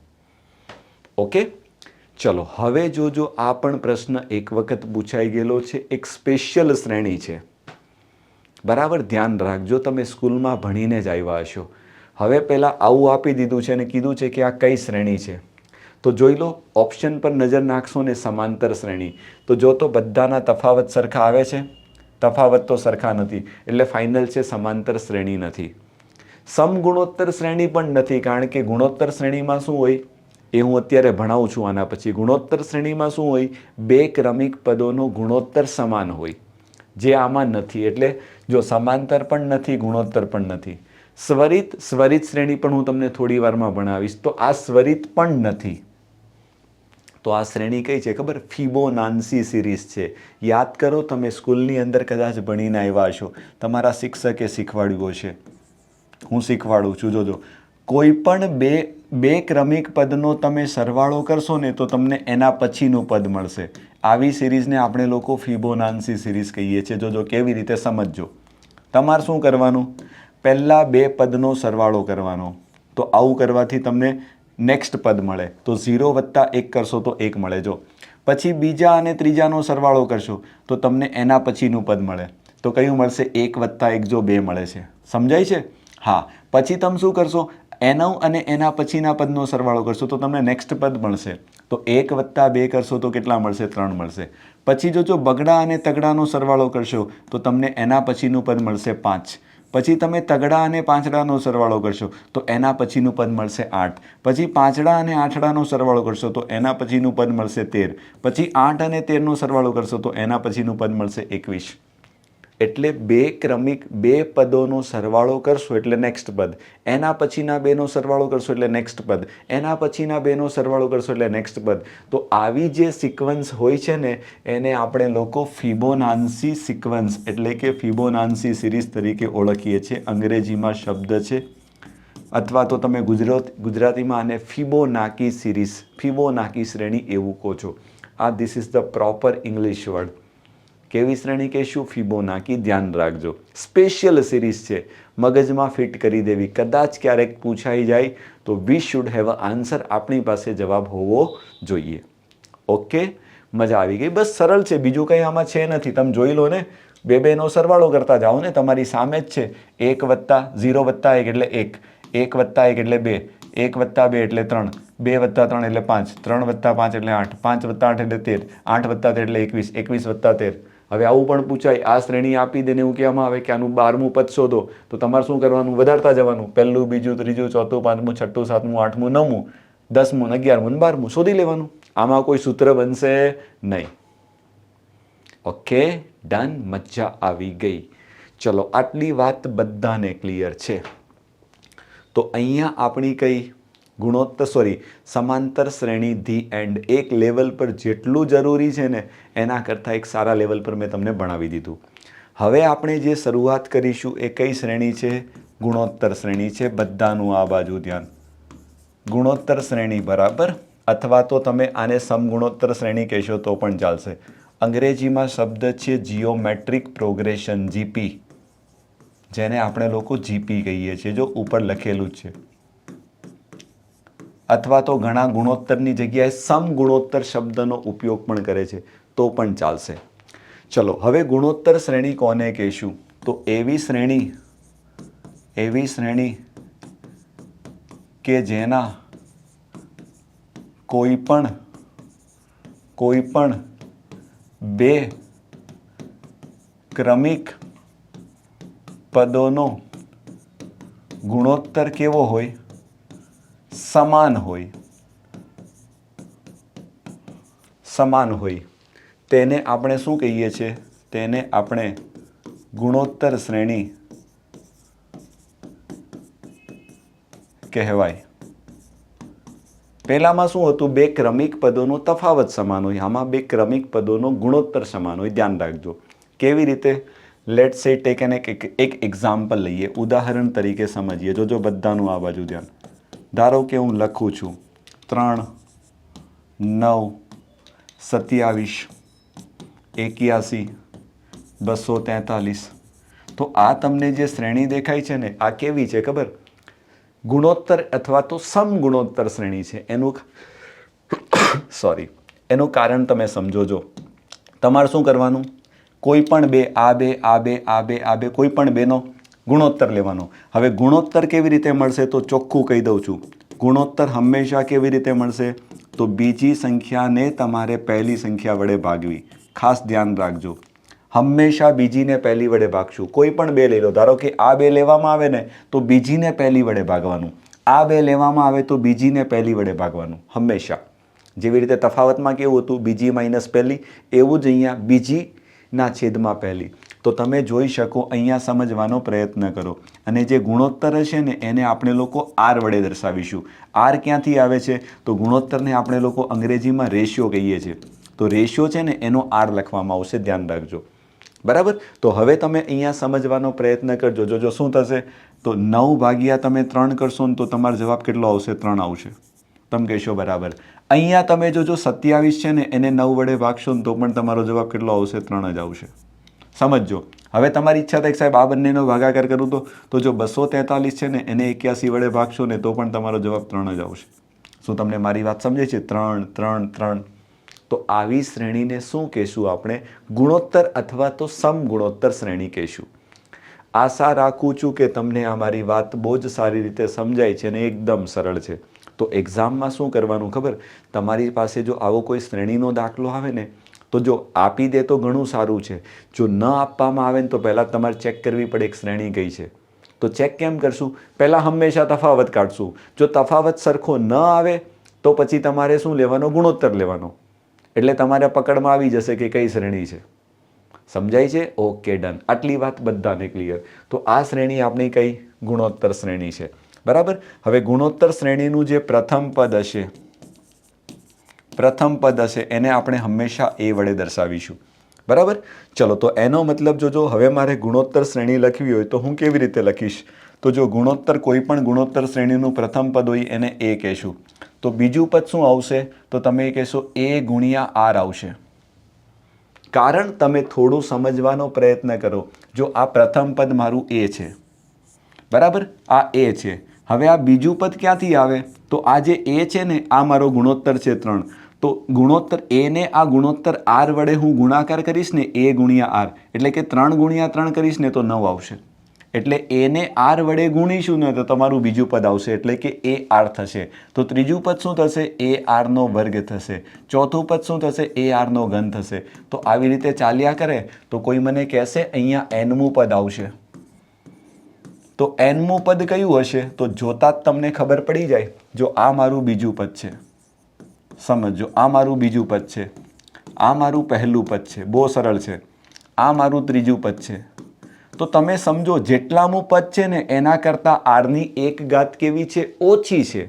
ઓકે ચલો હવે જોજો આ પણ પ્રશ્ન એક વખત પૂછાઈ ગયેલો છે. એક સ્પેશિયલ શ્રેણી છે બરાબર. ધ્યાન રાખજો તમે સ્કૂલમાં ભણીને જ આવ્યા હશો. હવે પહેલાં આવું આપી દીધું છે અને કીધું છે કે આ કઈ શ્રેણી છે તો જોઈ લો. ઓપ્શન પર નજર નાખશો ને સમાંતર શ્રેણી તો જો તો બધાના તફાવત સરખા આવે છે. તફાવત તો સરખા નથી, એટલે ફાઇનલ છે સમાંતર શ્રેણી નથી. સમગુણોત્તર શ્રેણી પણ નથી, કારણ કે ગુણોત્તર શ્રેણીમાં શું હોય એ હું અત્યારે ભણાવું છું આના પછી. ગુણોત્તર શ્રેણીમાં શું હોય, બે ક્રમિક પદોનો ગુણોત્તર સમાન હોય, જે આમાં નથી. એટલે જો સમાંતર પણ નથી, ગુણોત્તર પણ નથી. સ્વરિત શ્રેણી પણ હું તમને થોડી વારમાં ભણાવીશ. તો આ સ્વરિત પણ નથી. તો આ શ્રેણી કઈ છે ખબર? ફિબોનાન્સી સિરીઝ છે. યાદ કરો, તમે સ્કૂલની અંદર કદાચ ભણીને આવ્યા છો, તમારા શિક્ષકે શીખવાડ્યું છે, હું શીખવાડું છું. જોજો, કોઈ પણ બે ક્રમિક પદનો તમે સરવાળો કરશો ને તો તમને એના પછીનું પદ મળશે. આવી સિરીઝને આપણે લોકો ફિબોનાન્સી સિરીઝ કહીએ છીએ. જોજો કેવી રીતે સમજજો. તમારે શું કરવાનું, પહેલાં બે પદનો સરવાળો કરવાનો. તો આવું કરવાથી તમને નેક્સ્ટ પદ મળે. તો 0 + 1 કરશો તો 1 મળે. જો પછી બીજા અને ત્રીજાનો સરવાળો કરશો તો તમને એના પછીનું પદ મળે. તો કયું મળશે? 1 + 1 જો 2 મળે છે. સમજાય છે? હા. પછી તમે શું કરશો, એનો અને એના પછીના પદનો સરવાળો કરશો તો તમને નેક્સ્ટ પદ મળશે. તો 1 + 2 કરશો તો કેટલા મળશે? 3 મળશે. પછી જો બગડા અને તગડાનો સરવાળો કરશો તો તમને એના પછીનું પદ મળશે 5. પછી તમે તગડા અને પાંચડાનો સરવાળો કરશો તો એના પછીનું પદ મળશે 8. પછી પાંચડા અને આઠડાનો સરવાળો કરશો તો એના પછીનું પદ મળશે 13. પછી 8 અને 13નો સરવાળો કરશો તો એના પછીનું પદ મળશે 21. એટલે બે પદોનો સરવાળો કરશો એટલે નેક્સ્ટ પદ, એના પછીના બેનો સરવાળો કરશો એટલે નેક્સ્ટ પદ, એના પછીના બેનો સરવાળો કરશો એટલે નેક્સ્ટ પદ. તો આવી જે સિક્વન્સ હોય છે ને એને આપણે લોકો ફિબોનાન્સી સિક્વન્સ એટલે કે ફિબોનાન્સી સિરીઝ તરીકે ઓળખીએ છીએ. અંગ્રેજીમાં શબ્દ છે, અથવા તો તમે ગુજરાતીમાં આને ફિબોનાકી સિરીઝ, ફિબોનાકી શ્રેણી એવું કહો છો. This is the proper English word. કેવી શ્રેણી કહીશું? ફિબોનાકી. ધ્યાન રાખજો, સ્પેશિયલ સિરીઝ છે, મગજમાં ફિટ કરી દેવી. કદાચ ક્યારેક પૂછાઈ જાય તો we should have a answer, આપણી પાસે જવાબ હોવો જોઈએ. ઓકે, મજા આવી ગઈ? બસ સરળ છે, બીજું કંઈ આમાં છે નથી. તમે જોઈ લો ને, બેનો સરવાળો કરતા જાઓ ને, તમારી સામે જ છે. 1 + 0 + 1 એટલે 1, 1 + 1 એટલે 2, 1 + 2 એટલે 3, 2 + 3 એટલે 5, 3 + 5 એટલે 8, 5 + 8 એટલે 13, 8 + 13 એટલે 21, 21 + 13. હવે આવું પણ પૂછાય, આ શ્રેણી આપી દે ને એવું કહેવામાં આવે કે આનું 12મું પદ શોધો, તો તમારે શું કરવાનું? વધારતા જવાનું. પહેલું, બીજું, ત્રીજું, ચોથું, પાંચમું, છઠ્ઠું, સાતમું, આઠમું, નવમું, 10મું, 11મું, 12મું શોધી લેવાનું. આમાં કોઈ સૂત્ર બનશે નહીં. Okay, done. મજા આવી ગઈ. ચલો, આટલી વાત બધાને ક્લિયર છે. તો અહીંયા આપણી કઈ સમાંતર શ્રેણી ધી એન્ડ. એક લેવલ પર જેટલું જરૂરી છે ને એના કરતાં એક સારા લેવલ પર મેં તમને ભણાવી દીધું. હવે આપણે જે શરૂઆત કરીશું એ કઈ શ્રેણી છે? ગુણોત્તર શ્રેણી છે. બધાનું આ બાજુ ધ્યાન. ગુણોત્તર શ્રેણી, બરાબર. અથવા તો તમે આને સમગુણોત્તર શ્રેણી કહેશો તો પણ ચાલશે. અંગ્રેજીમાં શબ્દ છે જીઓમેટ્રિક પ્રોગ્રેશન, જીપી, જેને આપણે લોકો જીપી કહીએ છીએ. જો ઉપર લખેલું જ છે. અથવા તો ઘણા ગુણોત્તરની જગ્યાએ સમગુણોત્તર શબ્દનો ઉપયોગ પણ કરે છે તો પણ ચાલશે. ચલો, હવે ગુણોત્તર શ્રેણી કોને કહીશું? તો એવી શ્રેણી કે જેના કોઈ પણ બે ક્રમિક પદોનો ગુણોત્તર કેવો હોય? સમાન હોય. તેને આપણે શું કહીએ છીએ? તેને આપણે ગુણોત્તર શ્રેણી કહેવાય. પહેલામાં શું હતું? બે ક્રમિક પદોનો તફાવત સમાન હોય. આમાં બે ક્રમિક પદોનો ગુણોત્તર સમાન હોય. ધ્યાન રાખજો. કેવી રીતે? લેટ્સ સે ટેક એક એક્ઝામ્પલ લઈએ, ઉદાહરણ તરીકે સમજીએ. જોજો બધાનું આ બાજુ ધ્યાન. ધારો કે હું લખું છું 3, 9, 27, 81, 243. તો આ તમને જે શ્રેણી દેખાય છે ને, આ કેવી છે ખબર? ગુણોત્તર અથવા તો સમગુણોત્તર શ્રેણી છે. એનું કારણ તમે સમજો. જો તમારે શું કરવાનું? કોઈ પણ બે, આ બે, કોઈ પણ બેનો ગુણોત્તર લેવાનો. હવે ગુણોત્તર કેવી રીતે મળશે? તો ચોખ્ખું કહી દઉં છું. ગુણોત્તર હંમેશા કેવી રીતે મળશે? તો બીજી સંખ્યાને તમારે પહેલી સંખ્યા વડે ભાગવી. ખાસ ધ્યાન રાખજો. હંમેશા બીજીને પહેલી વડે ભાગશું. કોઈ પણ બે લઈ લો, ધારો કે આ બે લેવામાં આવે ને તો બીજીને પહેલી વડે ભાગવાનું, આ બે લેવામાં આવે તો બીજીને પહેલી વડે ભાગવાનું હંમેશા. જેવી રીતે તફાવતમાં કેવું હતું, બીજી માઇનસ પહેલી, એવું જ અહીંયા બીજીના છેદમાં પહેલી. તો તમે જોઈ શકો, અહીંયા સમજવાનો પ્રયત્ન કરો. અને જે ગુણોત્તર હશે ને એને આપણે લોકો આર વડે દર્શાવીશું. આર ક્યાંથી આવે છે? તો ગુણોત્તરને આપણે લોકો અંગ્રેજીમાં રેશિયો કહીએ છીએ. તો રેશિયો છે ને એનો આર લખવામાં આવશે, ધ્યાન રાખજો. બરાબર? તો હવે તમે અહીંયા સમજવાનો પ્રયત્ન કરજો. જોજો શું થશે. તો 9 ભાગ્યા તમે 3 કરશો ને તો તમારો જવાબ કેટલો આવશે? 3 આવશે. તમે કહેશો બરાબર. અહીંયા તમે જોજો 27 છે ને એને 9 વડે ભાગશો ને તો પણ તમારો જવાબ કેટલો આવશે? 3 જ આવશે. સમજો. હવે તમારી ઈચ્છા થાય કે સાહેબ આ બંનેનો ભાગાકાર કરું તો જો 243 છે ને એને 81 વડે ભાગશો ને તો પણ તમારો જવાબ 3 જ આવશે. શું તમને મારી વાત સમજે છે? 3 3 3. તો આવી શ્રેણીને શું કહેશું આપણે? ગુણોત્તર અથવા તો સમગુણોત્તર શ્રેણી કહેશું. આશા રાખું છું કે તમને આ મારી વાત બહુ જ સારી રીતે સમજાય છે અને એકદમ સરળ છે. તો એક્ઝામમાં શું કરવાનું ખબર? તમારી પાસે જો આવો કોઈ શ્રેણીનો દાખલો આવે ને તો જો આપી દે તો ઘણું સારું છે. જો ન આપવામાં આવે ને તો પહેલાં તમારે ચેક કરવી પડે એક શ્રેણી કઈ છે. તો ચેક કેમ કરશું? પહેલાં હંમેશા તફાવત કાઢશું. જો તફાવત સરખો ન આવે તો પછી તમારે શું લેવાનો? ગુણોત્તર લેવાનો. એટલે તમારે પકડમાં આવી જશે કે કઈ શ્રેણી છે. સમજાય છે? Okay, done. આટલી વાત બધાને ક્લિયર. તો આ શ્રેણી આપણી કઈ? ગુણોત્તર શ્રેણી છે. બરાબર? હવે ગુણોત્તર શ્રેણીનું જે પ્રથમ પદ હશે એને આપણે હંમેશા એ વડે દર્શાવીશું. બરાબર? ચલો, તો એનો મતલબ જોજો. હવે મારે ગુણોત્તર શ્રેણી લખવી હોય તો હું કેવી રીતે લખીશ? તો જો ગુણોત્તર, કોઈ પણ ગુણોત્તર શ્રેણીનું પ્રથમ પદ હોય એને એ કહેશું. તો બીજું પદ શું આવશે? તો તમે કહેશો એ ગુણ્યા આર આવશે. કારણ તમે થોડું સમજવાનો પ્રયત્ન કરો. જો આ પ્રથમ પદ મારું એ છે, બરાબર? આ એ છે. હવે આ બીજું પદ ક્યાંથી આવે? તો આ જે એ છે ને આ મારો ગુણોત્તર છે 3. તો ગુણોત્તર એને આ ગુણોત્તર આર વડે હું ગુણાકાર કરીશ ને, એ ગુણ્યા આર, એટલે કે 3 ગુણ્યા 3 કરીશ ને તો 9 આવશે. એટલે એને આર વડે ગુણીશું ને તો તમારું બીજું પદ આવશે, એટલે કે એ આર થશે. તો ત્રીજું પદ શું થશે? એ આરનો વર્ગ થશે. ચોથું પદ શું થશે? એ આરનો ઘન થશે. તો આવી રીતે ચાલ્યા કરે તો કોઈ મને કહેશે અહીંયા એનમું પદ આવશે. તો એનમું પદ કયું હશે? તો જોતા જ તમને ખબર પડી જાય. જો આ મારું બીજું પદ છે, સમજો, આ મારું બીજું પદ છે, આ મારું પહેલું પદ છે, બહુ સરળ છે. આ મારું ત્રીજું પદ છે. તો તમે સમજો જેટલામું પદ છે ને એના કરતાં આરની 1 ઘાત કેવી છે? ઓછી છે.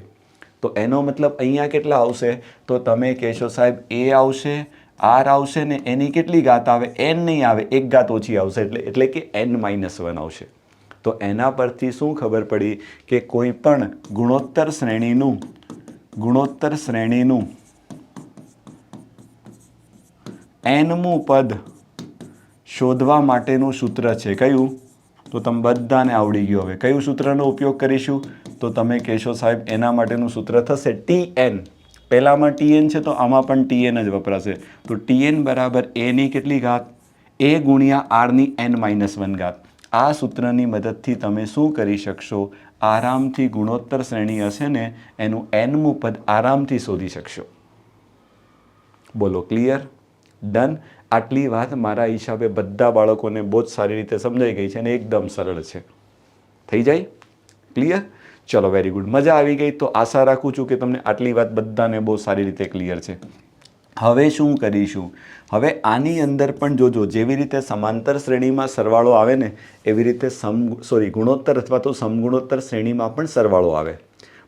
તો એનો મતલબ અહીંયા કેટલા આવશે? તો તમે કહેશો સાહેબ એ આવશે, આર આવશે ને એની કેટલી ઘાત આવે? n નહીં આવે, 1 ઘાત ઓછી આવશે. એટલે કે n-1 આવશે. તો એના પરથી શું ખબર પડી કે કોઈ પણ ગુણોત્તર શ્રેણીનું nમું પદ શોધવા માટેનું સૂત્ર છે. કયું? તો તમે બધાને આવડી ગયું. હવે કયું સૂત્રનો ઉપયોગ કરીશું? તો તમે કહેશો સાહેબ એના માટેનું સૂત્ર થશે tn. પહેલામાં tn છે તો આમાં પણ tn જ વપરાશે. તો tn બરાબર a ની કેટલી ઘાત? a ગુણ્યા r ની n-1 ઘાત. આ સૂત્રની મદદથી તમે શું કરી શકશો? આરામથી ગુણોત્તર શ્રેણી હશે ને એનું nમું પદ આરામથી શોધી શકશો. બોલો, ક્લિયર? ડન? આટલી વાત મારા હિસાબે બધા બાળકોને બહુ જ સારી રીતે સમજાઈ ગઈ છે અને એકદમ સરળ છે. થઈ જાય? ક્લિયર? ચલો, વેરી ગુડ. મજા આવી ગઈ? તો આશા રાખું છું કે તમને આટલી વાત બધાને બહુ સારી રીતે ક્લિયર છે. હવે શું કરીશું? હવે આની અંદર પણ જોજો, જેવી રીતે સમાંતર શ્રેણીમાં સરવાળો આવે ને એવી રીતે ગુણોત્તર અથવા તો સમગુણોત્તર શ્રેણીમાં પણ સરવાળો આવે.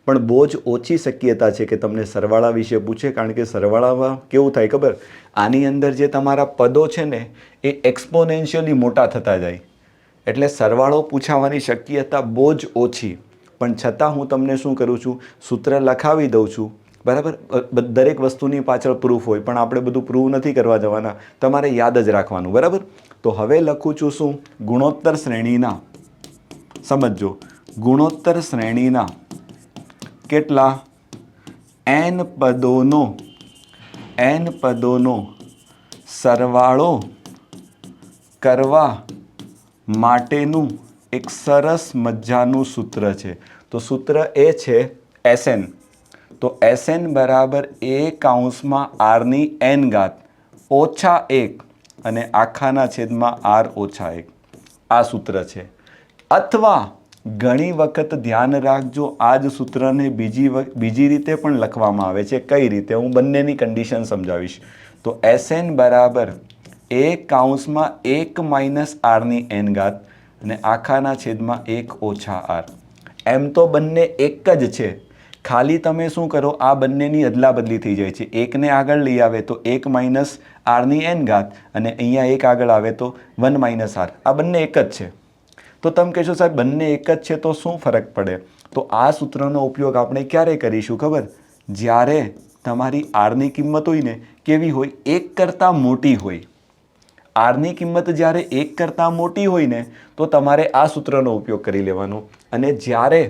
પણ બહુ જ ઓછી શક્યતા છે કે તમને સરવાળા વિશે પૂછે, કારણ કે સરવાળામાં કેવું થાય ખબર? આની અંદર જે તમારા પદો છે ને એ એક્સપોનેન્શિયલી મોટા થતા જાય. એટલે સરવાળો પૂછાવાની શક્યતા બહુ જ ઓછી. પણ છતાં હું તમને શું કરું છું? સૂત્ર લખાવી દઉં છું. બરાબર? દરેક વસ્તુની પાછળ પ્રૂફ હોય, પણ આપણે બધું પ્રૂવ નથી કરવા જવાના. તમારે યાદ જ રાખવાનું. બરાબર? તો હવે લખું છું શું? ગુણોત્તર શ્રેણીના, સમજો, ગુણોત્તર શ્રેણીના કેટલા n પદોનો સરવાળો કરવા માટેનું એક સરસ મજાનું સૂત્ર છે. તો સૂત્ર એ છે Sn. તો Sn બરાબર a કૌંસમાં r ની n ઘાત ઓછા 1 અને આખાના છેદમાં r ઓછા 1 આ સૂત્ર છે. અથવા ઘણી વખત ધ્યાન રાખજો આ જ સૂત્રને બીજી રીતે પણ લખવામાં આવે છે. કઈ રીતે? હું બંનેની કન્ડિશન સમજાવીશ. તો Sn બરાબર 1 માઇનસ r ની n ઘાત અને આખાના છેદમાં 1 ઓછા r. એમ તો બંને એક જ છે, ખાલી તમે શું કરો, આ બંનેની અદલા બદલી થઈ જાય છે. એકને આગળ લઈ આવે તો 1 માઇનસ r ની n ઘાત અને અહીંયા 1 આગળ આવે તો 1 માઇનસ r. આ બંને એક જ છે. તો તમે કહેશો સાહેબ બંને એક જ છે તો શું ફરક પડે? તો આ સૂત્રનો ઉપયોગ આપણે ક્યારે કરીશું ખબર? જ્યારે તમારી આરની કિંમત હોય ને કેવી હોય? 1 કરતાં મોટી હોય. આરની કિંમત જ્યારે 1 કરતાં મોટી હોય ને તો તમારે આ સૂત્રનો ઉપયોગ કરી લેવાનો. અને જ્યારે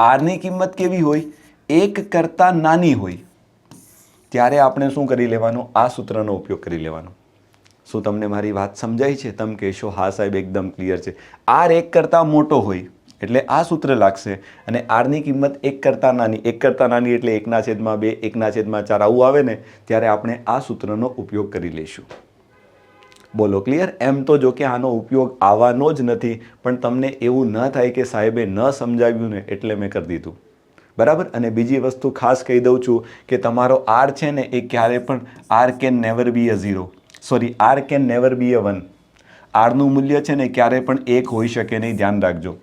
આરની કિંમત કેવી હોય? 1 કરતાં નાની હોય ત્યારે આપણે શું કરી લેવાનું? આ સૂત્રનો ઉપયોગ કરી લેવાનો. શું તમને મારી વાત સમજાય છે? તમે કહેશો હા સાહેબ એકદમ ક્લિયર છે. r 1 કરતાં મોટો હોય એટલે આ સૂત્ર લાગશે અને આરની કિંમત 1 કરતાં નાની, 1 કરતાં નાની એટલે 1/2, 1/4 આવું આવે ને ત્યારે આપણે આ સૂત્રનો ઉપયોગ કરી લઈશું. બોલો ક્લિયર? એમ તો જો કે આનો ઉપયોગ આવવાનો જ નથી, પણ તમને એવું ન થાય કે સાહેબે ન સમજાવ્યું ને એટલે મેં કરી દીધું. બરાબર? અને બીજી વસ્તુ ખાસ કહી દઉં છું કે તમારો r છે ને એ ક્યારે પણ r can never be a 0. Sorry, r can never be a 1. rનું મૂલ્ય છે ને ક્યારે પણ 1 હોઈ શકે નહીં, ધ્યાન રાખજો.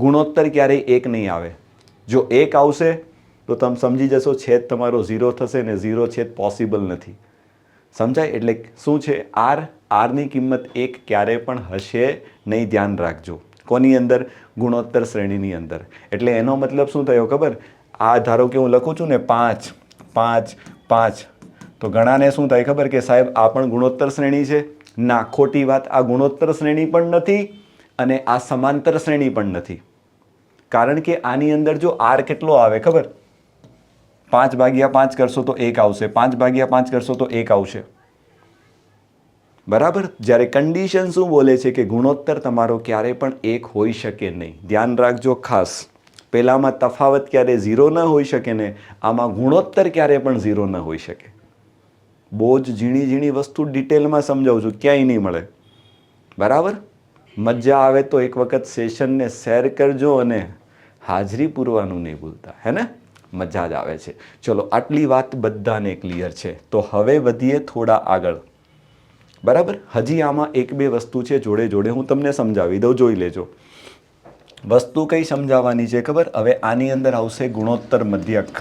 ગુણોત્તર ક્યારેય 1 નહીં આવે. જો 1 આવશે તો તમે સમજી જશો છેદ તમારો 0 થશે ને 0 છેદ પોસિબલ નથી. સમજાય? એટલે શું છે? આરની કિંમત 1 ક્યારે પણ હશે નહીં, ધ્યાન રાખજો. કોની અંદર? ગુણોત્તર શ્રેણીની અંદર. એટલે એનો મતલબ શું થયો ખબર? આ ધારો કે હું લખું છું ને 5 5 5 તો ઘણાને શું થાય ખબર કે સાહેબ આ પણ ગુણોત્તર શ્રેણી છે? ના, ખોટી વાત. આ ગુણોત્તર શ્રેણી પણ નથી અને આ સમાંતર શ્રેણી પણ નથી. કારણ કે આની અંદર જો r કેટલો આવે ખબર? 5/5 કરશો તો 1 આવશે, 5/5 કરશો તો 1 આવશે. બરાબર? જ્યારે કન્ડિશન શું બોલે છે કે ગુણોત્તર તમારો ક્યારે પણ 1 હોઈ શકે નહીં. ધ્યાન રાખજો ખાસ. પહેલામાં તફાવત ક્યારે 0 ન હોઈ શકે ને આમાં ગુણોત્તર ક્યારે પણ 0 ન હોઈ શકે. બહુ જ ઝીણી ઝીણી વસ્તુ ડિટેલમાં સમજાવું છું, ક્યાંય નહીં મળે. બરાબર? મજા આવે તો એક વખત સેશનને શેર કરજો અને હાજરી પૂરવાનું નહીં ભૂલતા. હે ને? મજા જ આવે છે. ચલો, આટલી વાત બધાને ક્લિયર છે. તો હવે વધીએ થોડા આગળ. બરાબર? હજી આમાં 1-2 વસ્તુ છે જોડે જોડે હું તમને સમજાવી દઉં, જોઈ લેજો. વસ્તુ કઈ સમજાવવાની છે ખબર? હવે આની અંદર આવશે ગુણોત્તર મધ્યક.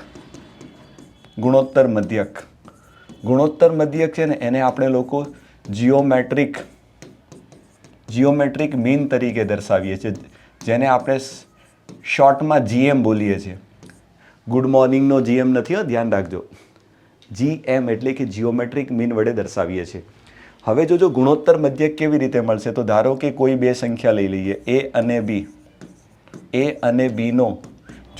ગુણોત્તર મધ્યક. ગુણોત્તર મધ્યક છે ને એને આપણે લોકો જીઓમેટ્રિક મીન તરીકે દર્શાવીએ છીએ, જેને આપણે શોર્ટમાં GM બોલીએ છીએ. ગુડ મોર્નિંગનો GM નથી હો, ધ્યાન રાખજો. GM એટલે કે જીઓમેટ્રિક મીન વડે દર્શાવીએ છીએ. હવે જો ગુણોત્તર મધ્યક કેવી રીતે મળશે? તો ધારો કે કોઈ બે સંખ્યા લઈ લઈએ, A અને B. A અને B નો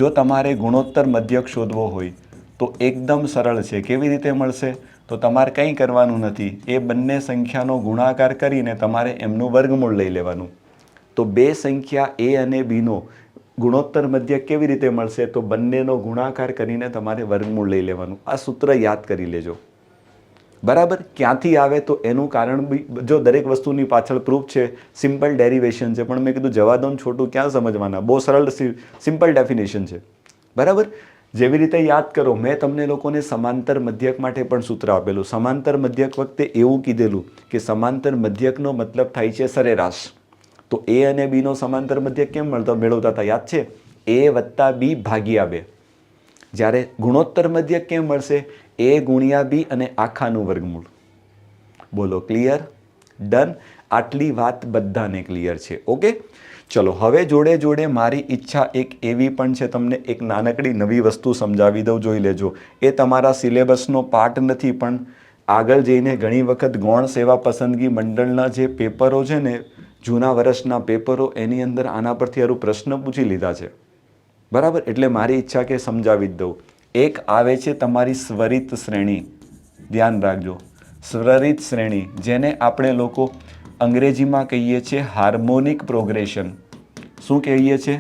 જો તમારે ગુણોત્તર મધ્યક શોધવો હોય તો એકદમ સરળ છે. કેવી રીતે મળશે? તો તમારે કંઈ કરવાનું નથી, એ બંને સંખ્યાનો ગુણાકાર કરીને તમારે એમનું વર્ગમૂળ લઈ લેવાનું. તો બે સંખ્યા A અને B નો ગુણોત્તર મધ્યક કેવી રીતે મળશે? તો બંનેનો ગુણાકાર કરીને તમારે વર્ગમૂળ લઈ લેવાનું. આ સૂત્ર યાદ કરી લેજો. બરાબર? ક્યાંથી આવે? તો એનું કારણ જો દરેક વસ્તુની પાછળ પ્રૂફ છે, સિમ્પલ ડેરિવેશન છે, પણ મેં કીધું જવા દો ને, છોટું ક્યાં સમજવાના, બહુ સરળ સિમ્પલ ડેફિનેશન છે. બરાબર? જેવી રીતે યાદ કરો, મેં તમને લોકોને સમાંતર મધ્યક માટે પણ સૂત્ર આપેલું. સમાંતર મધ્યક વખતે એવું કીધેલું કે સમાંતર મધ્યકનો મતલબ થાય છે સરેરાશ. તો A અને B નો સમાંતર મધ્યક કેમ મેળવતા હતા? યાદ છે? A + B / 2. જ્યારે ગુણોત્તર મધ્યક કેમ મળશે? A × B અને આખાનું વર્ગમૂળ. બોલો ક્લિયર? ડન? આટલી વાત બધાને ક્લિયર છે. ઓકે, ચલો હવે જોડે જોડે મારી ઈચ્છા એક એવી પણ છે, તમને એક નાનકડી નવી વસ્તુ સમજાવી દઉં, જોઈ લેજો. એ તમારા સિલેબસનો પાર્ટ નથી, પણ આગળ જઈને ઘણી વખત ગૌણ સેવા પસંદગી મંડળના જે પેપરો છે ને, જૂના વર્ષના પેપરો, એની અંદર આના પરથી હારું પ્રશ્ન પૂછી લીધા છે. બરાબર? એટલે મારી ઈચ્છા કે સમજાવી જ દઉં. એક આવે છે તમારી સ્વરિત શ્રેણી. ધ્યાન રાખજો, સ્વરિત શ્રેણી, જેને આપણે લોકો અંગ્રેજીમાં કહીએ છીએ હાર્મોનિક પ્રોગ્રેશન. શું કહીએ છીએ?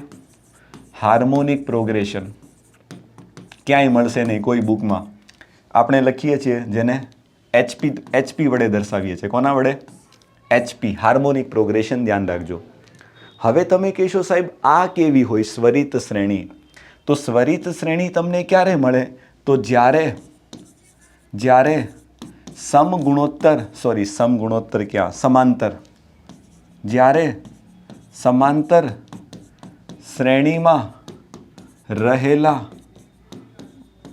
Harmonic progression. ક્યાંય મળશે નહીં કોઈ બુકમાં. આપણે લખીએ છીએ જેને HP વડે દર્શાવીએ છીએ. કોના વડે? HP, harmonic progression. ધ્યાન રાખજો. હવે તમે કહેશો સાહેબ આ કેવી હોય સ્વરિત શ્રેણી? તો સ્વરિત શ્રેણી તમને ક્યારે મળે? તો જ્યારે સમગુણોત્તર ક્યાં? સમાંતર. જ્યારે સમાંતર શ્રેણીમાં રહેલા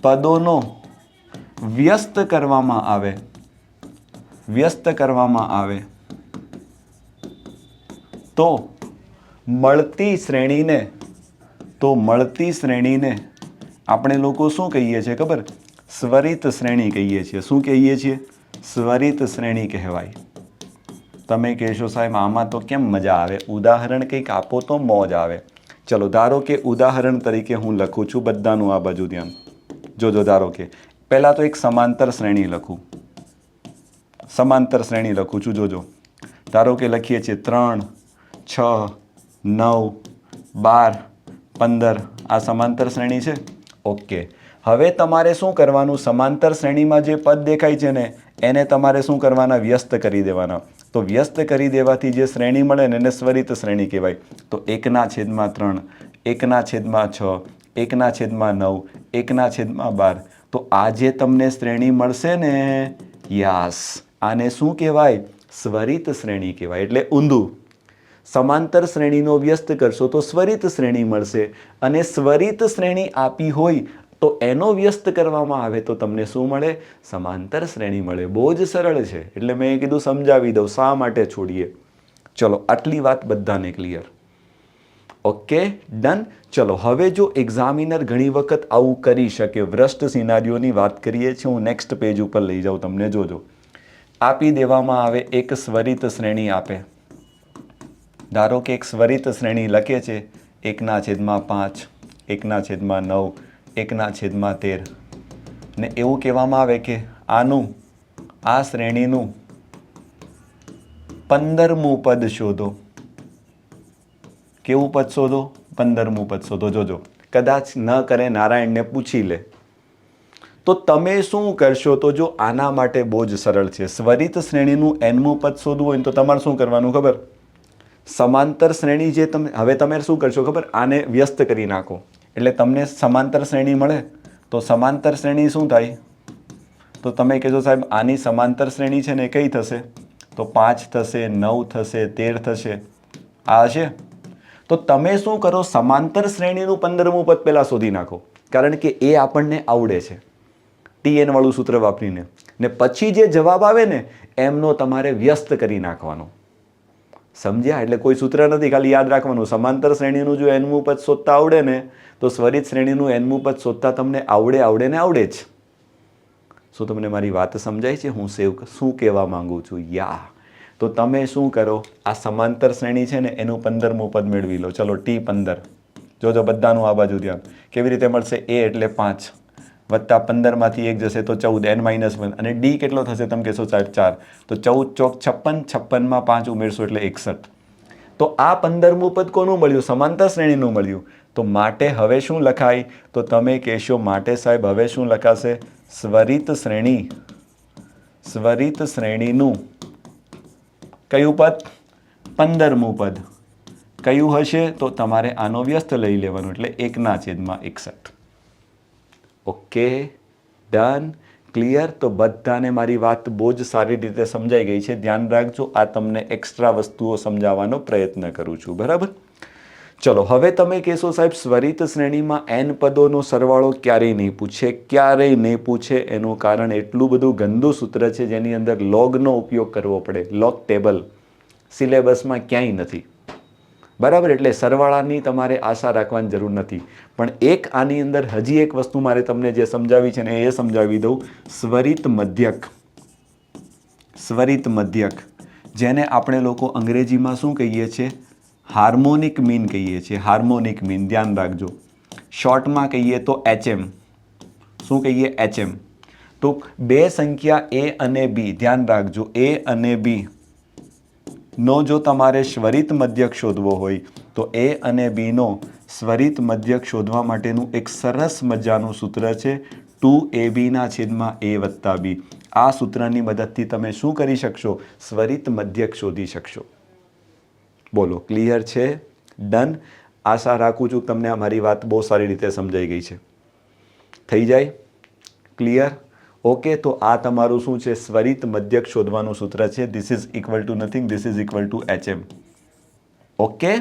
પદોનો વ્યસ્ત કરવામાં આવે તો મળતી શ્રેણીને આપણે લોકો શું કહીએ છીએ ખબર? સ્વરિત શ્રેણી કહીએ છીએ. શું કહીએ છીએ? સ્વરિત શ્રેણી કહેવાય. તમે કહેશો સાહેબ આમાં તો કેમ મજા આવે? ઉદાહરણ કંઈક આપો તો મોજ આવે. ચલો ધારો કે ઉદાહરણ તરીકે હું લખું છું. બધાનું આ બાજુ ધ્યાન જોજો. ધારો કે પહેલાં તો એક સમાંતર શ્રેણી લખું છું. જોજો. ધારો કે લખીએ છીએ 3, 6, 9, 12, 15. આ સમાંતર શ્રેણી છે. ઓકે. હવે તમારે શું કરવાનું? સમાંતર શ્રેણીમાં જે પદ દેખાય છે ને એને તમારે શું કરવાના? વ્યસ્ત કરી દેવાના. તો વ્યસ્ત કરી દેવાથી જે શ્રેણી મળે ને એને સ્વરિત શ્રેણી કહેવાય. તો 1/3, 1/6, 1/9, 1/12. તો આ જે તમને શ્રેણી મળશે ને, યસ, આને શું કહેવાય? સ્વરિત શ્રેણી કહેવાય. એટલે ઊંધું. સમાંતર શ્રેણીનો વ્યસ્ત કરશો તો સ્વરિત શ્રેણી મળશે, અને સ્વરિત શ્રેણી આપી હોય તો એનો વ્યસ્ત કરવામાં આવે તો તમને શું મળે? સમાંતર શ્રેણી મળે. બહુ જ સરળ છે. એટલે મેં કીધું સમજાવી દઉં શા માટે છોડીએ. ચલો આટલી વાત બધાને ક્લિયર? Okay, done. ચલો હવે જો એક્ઝામિનર ઘણી વખત આવું કરી શકે, વ્રસ્ટ સિનારીઓની વાત કરીએ છીએ, હું નેક્સ્ટ પેજ ઉપર લઈ જાઉં તમને. જોજો. આપી દેવામાં આવે એક સ્વરિત શ્રેણી આપે. ધારો કે એક સ્વરિત શ્રેણી લખે છે 1/5, 1/9, 1/13, ને એવું કહેવામાં આવે કે આ શ્રેણીનું 15મું પદ શોધો. કેવું પદ શોધો? 15મું પદ શોધો. જોજો, કદાચ ન કરે નારાયણને પૂછી લે તો તમે શું કરશો? તો જો આના માટે બહુ જ સરળ છે. સ્વરિત શ્રેણીનું nમું પદ શોધવું હોય ને તો તમારે શું કરવાનું ખબર? સમાંતર શ્રેણી જે તમે શું કરશો ખબર? આને વ્યસ્ત કરી નાખો એટલે તમને સમાંતર શ્રેણી મળે. તો સમાંતર શ્રેણી શું થાય? તો તમે કહેશો સાહેબ આની સમાંતર શ્રેણી છે ને કઈ થશે? તો 5 થશે, 9 થશે, 13 થશે. આ હશે. તો તમે શું કરો? સમાંતર શ્રેણીનું 15મું પદ પહેલાં શોધી નાખો, કારણ કે એ આપણને આવડે છે TN વાળું સૂત્ર વાપરીને. ને પછી જે જવાબ આવે ને એમનો તમારે વ્યસ્ત કરી નાખવાનો. સમજ્યા? એટલે કોઈ સૂત્ર નથી, ખાલી યાદ રાખવાનું. સમાંતર શ્રેણીનું જો nમું પદ શોધતા આવડે ને તો સ્વરિત શ્રેણીનું nમું પદ શોધતા તમને આવડે જ. શું તમને મારી વાત સમજાય છે? હું શું કહેવા માંગુ છું? યા. તો તમે શું કરો? આ સમાંતર શ્રેણી છે ને એનું 15મું પદ મેળવી લો. ચલો T15. જોજો બધાનું આ બાજુ ધ્યાન. કેવી રીતે મળશે? A એટલે 5 વત્તા 15માંથી 1 જશે તો 14, n-1. અને D કેટલો થશે? તમે કહેશો 4. તો 14 ચોક 56, 56માં 5 ઉમેરશો એટલે 61. તો આ 15મું પદ કોનું મળ્યું? સમાંતર શ્રેણીનું મળ્યું. તો માટે હવે શું લખાય? તો તમે કહેશો માટે સાહેબ હવે શું લખાશે? સ્વરિત શ્રેણીનું કયું પદ? 15મું પદ. કયું હશે? તો તમારે આનો વ્યસ્ત લઈ લેવાનું એટલે 1/61. Okay, done, clear. તો બધાને મારી વાત બહુ જ સારી રીતે સમજાઈ ગઈ છે. ધ્યાન રાખજો, આ તમને એક્સ્ટ્રા વસ્તુઓ સમજાવવાનો પ્રયત્ન કરું છું. બરાબર? ચલો હવે તમે કહેશો સાહેબ સ્વરિત શ્રેણીમાં n પદોનો સરવાળો ક્યારેય નહીં પૂછે. એનું કારણ એટલું બધું ગંદુ સૂત્ર છે જેની અંદર લોગનો ઉપયોગ કરવો પડે. લોગ ટેબલ સિલેબસમાં ક્યાંય નથી. બરાબર? એટલે સરવાળાની તમારે આશા રાખવાની જરૂર નથી. પણ એક આની અંદર હજી એક વસ્તુ મારે તમને જે સમજાવી છે ને એ સમજાવી દઉં. સ્વરિત મધ્યક જેને આપણે લોકો અંગ્રેજીમાં શું કહીએ છીએ? હાર્મોનિક મીન કહીએ છીએ. Harmonic mean. ધ્યાન રાખજો. શોર્ટમાં કહીએ તો HM. શું કહીએ? HM. તો બે સંખ્યા A અને B, ધ્યાન રાખજો, A અને B નો જો તમારે સ્વરિત મધ્યક શોધવો હોય તો A અને B નો સ્વરિત મધ્યક શોધવા માટેનું એક સરસ મજાનું સૂત્ર છે 2ab છેદમાં a વત્તા b. આ સૂત્રની મદદથી તમે શું કરી શકશો? ત્વરિત મધ્યક શોધી શકશો. બોલો, ક્લિયર છે? ડન. આશા રાખું છું તમને આ મારી વાત બહુ સારી રીતે સમજાઈ ગઈ છે. થઈ જાય ક્લિયર? ઓકે, તો આ તમારું શું છે? ત્વરિત મધ્યક શોધવાનું સૂત્ર છે. This is equal to nothing, this is equal to HM. Okay,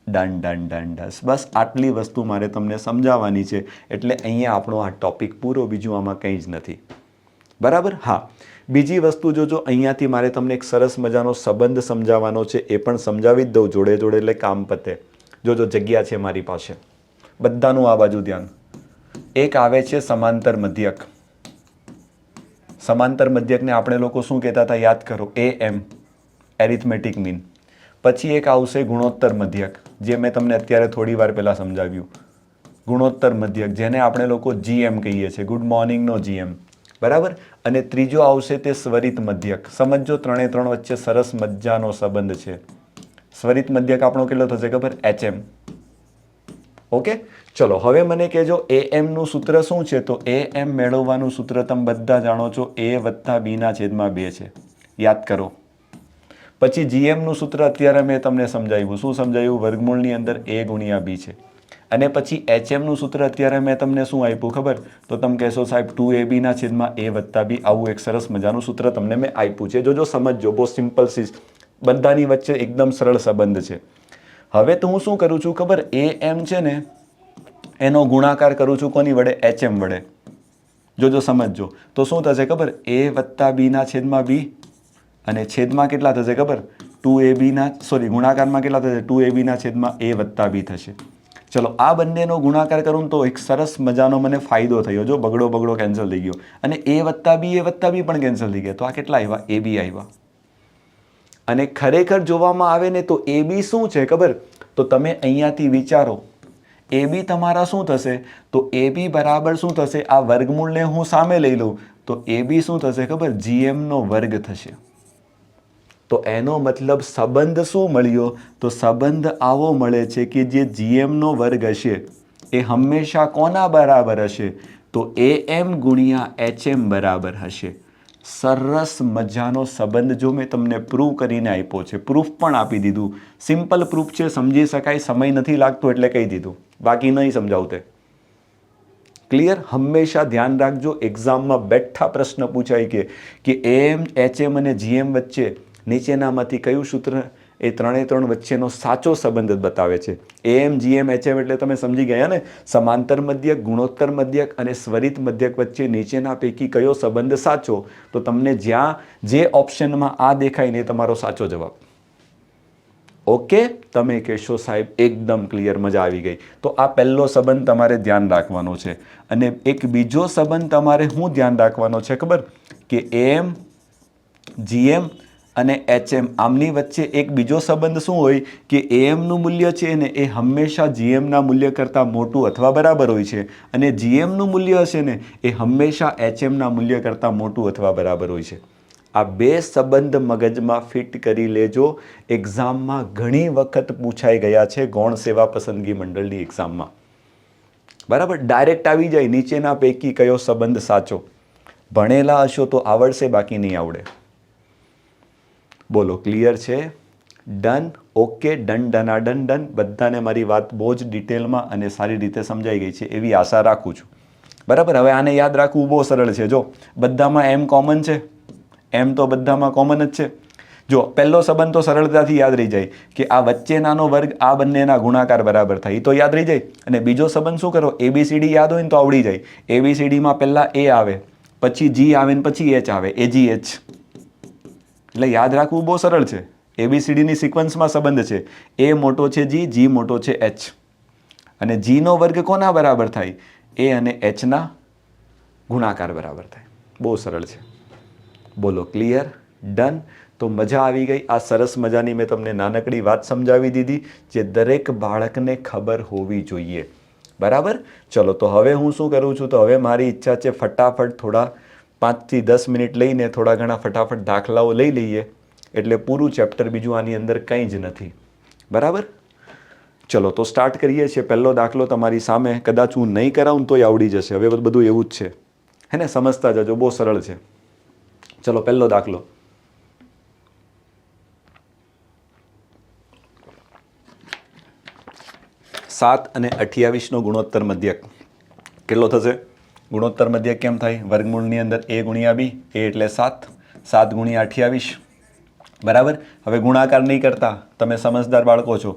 done done done done. બસ આટલી વસ્તુ મારે તમને સમજાવવાની છે, એટલે અહીંયા આપણો આ ટોપિક પૂરો. બીજું આમાં કંઈ જ નથી. બરાબર? હા, બીજી વસ્તુ જોજો, અહીંયાથી મારે તમને એક સરસ મજાનો સંબંધ સમજાવવાનો છે, એ પણ સમજાવી જ દઉં જોડે જોડે, એટલે કામ પતે. જોજો, જગ્યા છે મારી પાસે. બધાનું આ બાજુ ધ્યાન. એક આવે છે સમાંતર મધ્યક. સમાંતર મધ્યકને આપણે લોકો શું કહેતા હતા? યાદ કરો, AM, એરિથમેટિક મીન. પછી એક આવશે ગુણોત્તર મધ્યક, જે મેં તમને અત્યારે થોડી વાર પહેલાં સમજાવ્યું. ગુણોત્તર મધ્યક, જેને આપણે લોકો GM કહીએ છીએ, ગુડ મોર્નિંગનો GM. બરાબર? અને ત્રીજો આવશે તે ત્વરિત મધ્યક. સમજો, ત્રણે ત્રણ વચ્ચે સરસ મજાનો સંબંધ છે. ત્વરિત મધ્યક આપણો કેટલો થશે ખબર? HM. ઓકે, ચલો હવે મને કહેજો AM નું સૂત્ર શું છે? તો AM મેળવવાનું સૂત્ર તમે બધા જાણો છો, a વત્તા b ના છેદમાં 2 છે. યાદ કરો. પછી GM નું સૂત્ર અત્યારે મેં તમને સમજાવ્યું. શું સમજાવ્યું? વર્ગમૂળની અંદર a ગુણ્યા b છે. અને પછી HM નું સૂત્ર અત્યારે મેં તમને શું આપ્યું ખબર? તો તમે કહેશો સાહેબ 2ab ના છેદમાં a વત્તા b. આવું એક સરસ મજાનું સૂત્ર તમને મેં આપ્યું છે. જોજો, સમજજો, બહુ સિમ્પલ છે. બધાની વચ્ચે એકદમ સરળ સંબંધ છે. હવે તો હું શું કરું છું ખબર? AM છે ને, એનો ગુણાકાર કરું છું કોની વડે? HM વડે. જોજો, સમજજો. તો શું થશે ખબર? a વત્તા b ના છેદમાં b, અને છેદમાં કેટલા થશે ખબર? 2ab ના, સોરી, ગુણાકારમાં કેટલા થશે? 2ab ના છેદમાં a વત્તા b થશે. ચલો, આ બંનેનો ગુણાકાર કરું તો એક સરસ મજાનો મને ફાયદો થયો. જો, બગડો કેન્સલ થઈ ગયો, અને a વત્તા b પણ કેન્સલ થઈ ગયા. તો આ કેટલા આવ્યા? ab આવ્યા. અને ખરેખર જોવામાં આવે ને તો AB શું છે ખબર? તો તમે અહીંયાથી વિચારો, AB તમારા શું થશે? તો AB બરાબર શું થશે? આ વર્ગમૂળને હું સામે લઈ લઉં તો AB શું થશે ખબર? GM નો વર્ગ થશે. તો એનો મતલબ સંબંધ શું મળ્યો? તો સંબંધ આવો મળે છે કે જે GM નો વર્ગ હશે એ હંમેશા કોના બરાબર હશે? તો AM ગુણ્યા HM બરાબર હશે. સરસ મજાનો સંબંધ જો મેં તમને પ્રૂવ કરીને આપ્યો છે, પ્રૂફ પણ આપી દીધું. સિમ્પલ પ્રૂફ છે, સમજી શકાય, સમય નથી લાગતો એટલે કહી દીધું, બાકી નહીં સમજાવતે. ક્લિયર? હંમેશા ધ્યાન રાખજો, એક્ઝામમાં બેઠા પ્રશ્ન પૂછાય કે AM, HM અને GM વચ્ચે નીચેનામાંથી કયું સૂત્ર એ ત્રણે ત્રણ વચ્ચેનો સાચો સંબંધ બતાવે છે? AM, GM, HM એટલે તમે સમજી ગયા ને? સમાંતર મધ્યક, ગુણોત્તર મધ્યક અને ત્વરિત મધ્યક વચ્ચે નીચેના પૈકી કયો સંબંધ સાચો? તો તમને જ્યાં જે ઓપ્શનમાં આ દેખાય ને એ તમારો સાચો જવાબ. ઓકે, તમે કહેશો સાહેબ એકદમ ક્લિયર, મજા આવી ગઈ. તો આ પહેલો સંબંધ તમારે ધ્યાન રાખવાનો છે. અને એક બીજો સંબંધ તમારે શું ધ્યાન રાખવાનો છે ખબર? કે AM, GM અને HM આમની વચ્ચે એક બીજો સંબંધ શું હોય કે AM નું મૂલ્ય છે ને એ હંમેશા GM ના મૂલ્ય કરતાં મોટું અથવા બરાબર હોય છે, અને GM નું મૂલ્ય હશે ને એ હંમેશા HM ના મૂલ્ય કરતાં મોટું અથવા બરાબર હોય છે. આ બે સંબંધ મગજમાં ફિટ કરી લેજો. એક્ઝામમાં ઘણી વખત પૂછાઈ ગયા છે ગૌણ સેવા પસંદગી મંડળની એક્ઝામમાં. બરાબર? ડાયરેક્ટ આવી જાય નીચેના પૈકી કયો સંબંધ સાચો. ભણેલા હશો તો આવડશે, બાકી નહીં આવડે. બોલો, ક્લિયર છે? Done. Okay, done done done done. બધાને મારી વાત બહુ જ ડિટેલમાં અને સારી રીતે સમજાઈ ગઈ છે એવી આશા રાખું છું. બરાબર? હવે આને યાદ રાખવું બહુ સરળ છે. જો, બધામાં M કોમન છે, M તો બધામાં કોમન જ છે. જો, પહેલો સંબંધ તો સરળતાથી યાદ રહી જાય કે આ વચ્ચેનાનો વર્ગ આ બંનેના ગુણાકાર બરાબર થાય, તો યાદ રહી જાય. અને બીજો સંબંધ શું કરો? ABCD યાદ હોય ને તો આવડી જાય. ABCDમાં પહેલા A આવે, પછી G આવે ને પછી H આવે, AGH. એટલે યાદ રાખવું બહુ સરળ છે. ABCDની સિક્વન્સમાં સંબંધ છે. A મોટો છે G, G મોટો છે H. અને G નો વર્ગ કોના બરાબર થાય? A અને H ના ગુણાકાર બરાબર થાય. બહુ સરળ છે. બોલો, ક્લિયર? ડન. તો મજા આવી ગઈ. આ સરસ મજાની મેં તમને નાનકડી વાત સમજાવી દીધી જે દરેક બાળકને ખબર હોવી જોઈએ. બરાબર? ચલો, તો હવે હું શું કરું છું? તો હવે મારી ઈચ્છા છે ફટાફટ થોડા 5 થી 10 મિનિટ લઈને થોડા ઘણા ફટાફટ દાખલાઓ લઈ લઈએ, એટલે પૂરું ચેપ્ટર, બીજું આની અંદર કંઈ જ નથી. બરાબર? ચલો, તો સ્ટાર્ટ કરીએ છીએ. પહેલો દાખલો તમારી સામે, કદાચ હું નહીં કરાવું તોય આવડી જશે. હવે બધું એવું જ છે. હે ને, સમજતા જજો, બહુ સરળ છે. ચલો પહેલો દાખલો. 7 અને 28નો ગુણોત્તર મધ્યક કેટલો થશે? ગુણોત્તર મધ્યક કેમ થાય? વર્ગમૂળની અંદર a ગુણ્યા b, a એટલે 7, 7 ગુણ્યા 28, બરાબર. હવે ગુણાકાર નહીં કરતા, તમે સમજદાર બાળકો છો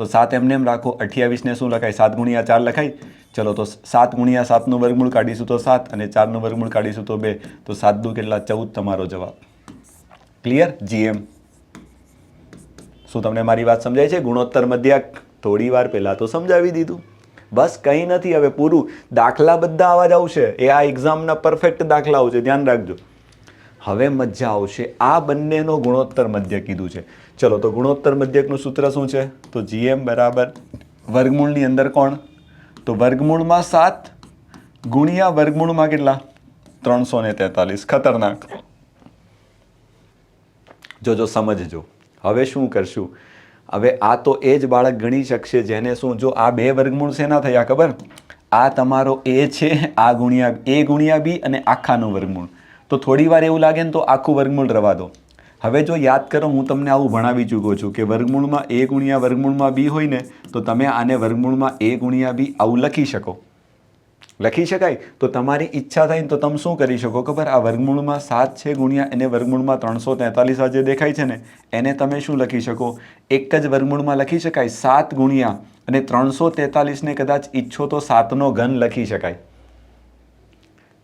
તો 7 એમને એમ રાખો. 28ને શું લખાય? 7 ગુણ્યા 4 લખાય. ચલો તો 7 ગુણ્યા 7નું વર્ગમૂળ કાઢીશું તો 7 અને 4નું વર્ગમૂળ કાઢીશું તો 2, તો 7 દુ કેટલા? 14 તમારો જવાબ. ક્લિયર? GM. શું તમને મારી વાત સમજાય છે? ગુણોત્તર મધ્યક થોડી વાર પહેલા તો સમજાવી દીધું. બસ કંઈ નથી, હવે પૂરું. દાખલા બધા આવા જ આવશે, એ આ એક્ઝામના પરફેક્ટ દાખલાઓ છે, ધ્યાન રાખજો. હવે મજા આવશે. આ બંનેનો ગુણોત્તર મધ્યક કીધું છે. ચલો તો ગુણોત્તર મધ્યકનું સૂત્ર શું છે? તો GM બરાબર વર્ગમૂળની અંદર કોણ? તો વર્ગમૂળમાં 7 ગુણ્યા વર્ગમૂળમાં કેટલા? 343. ખતરનાક. જોજો, સમજજો. હવે શું કરશું? હવે આ તો એ જ બાળક ગણી શકશે જેને શું, જો આ બે વર્ગમૂળ શેના થયા ખબર? આ તમારો a છે, આ ગુણ્યા a ગુણ્યા b અને આખાનું વર્ગમૂળ. તો થોડી વાર એવું લાગે ને તો આખું વર્ગમૂળ રવા દો. હવે જો યાદ કરો, હું તમને આવું ભણાવી ચૂક્યો છું કે વર્ગમૂળમાં a ગુણ્યા વર્ગમૂળમાં b હોય ને તો તમે આને વર્ગમૂળમાં a ગુણ્યા b આવું લખી શકો. લખી શકાય. તો તમારી ઈચ્છા થાય ને તો તમે શું કરી શકો ખબર? આ વર્ગમૂળમાં 7 છે ગુણ્યા એને વર્ગમૂળમાં 343 આ જે દેખાય છે ને એને તમે શું લખી શકો? એક જ વર્ગમૂળમાં લખી શકાય. 7 ગુણ્યા અને 343ને કદાચ ઈચ્છો તો 7નો ઘન લખી શકાય.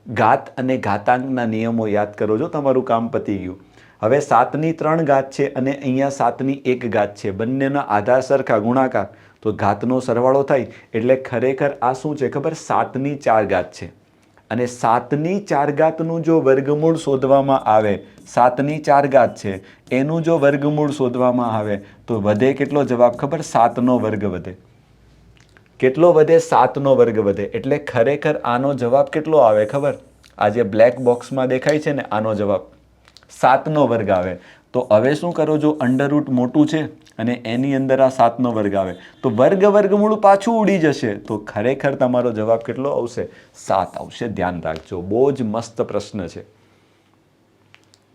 ઘાત અને ઘાતાંકના નિયમો યાદ કરો, જો તમારું કામ પતી ગયું. હવે 7ની 3 ઘાત છે અને અહીંયા 7ની 1 ઘાત છે, બંનેના આધાર સરખા, ગુણાકાર, તો ઘાતનો સરવાળો થાય એટલે ખરેખર આ શું છે ખબર? 7ની 4 ઘાત છે. અને 7ની 4 ઘાતનું જો વર્ગમૂળ શોધવામાં આવે, 7ની 4 ઘાત છે એનું જો વર્ગમૂળ શોધવામાં આવે તો વધે કેટલો જવાબ ખબર? 7નો વર્ગ વધે. કેટલો વધે? 7નો વર્ગ વધે. એટલે ખરેખર આનો જવાબ કેટલો આવે ખબર? આ જે બ્લેક બોક્સમાં દેખાય છે ને આનો જવાબ 7નો વર્ગ આવે. તો હવે શું કરો? જો અંડરરૂટ મોટું છે અને એની અંદર આ 7નો વર્ગ આવે તો વર્ગમૂળ પાછું ઉડી જશે, તો ખરેખર તમારો જવાબ કેટલો આવશે? 7 આવશે. ધ્યાન રાખજો, બહુ જ મસ્ત પ્રશ્ન છે.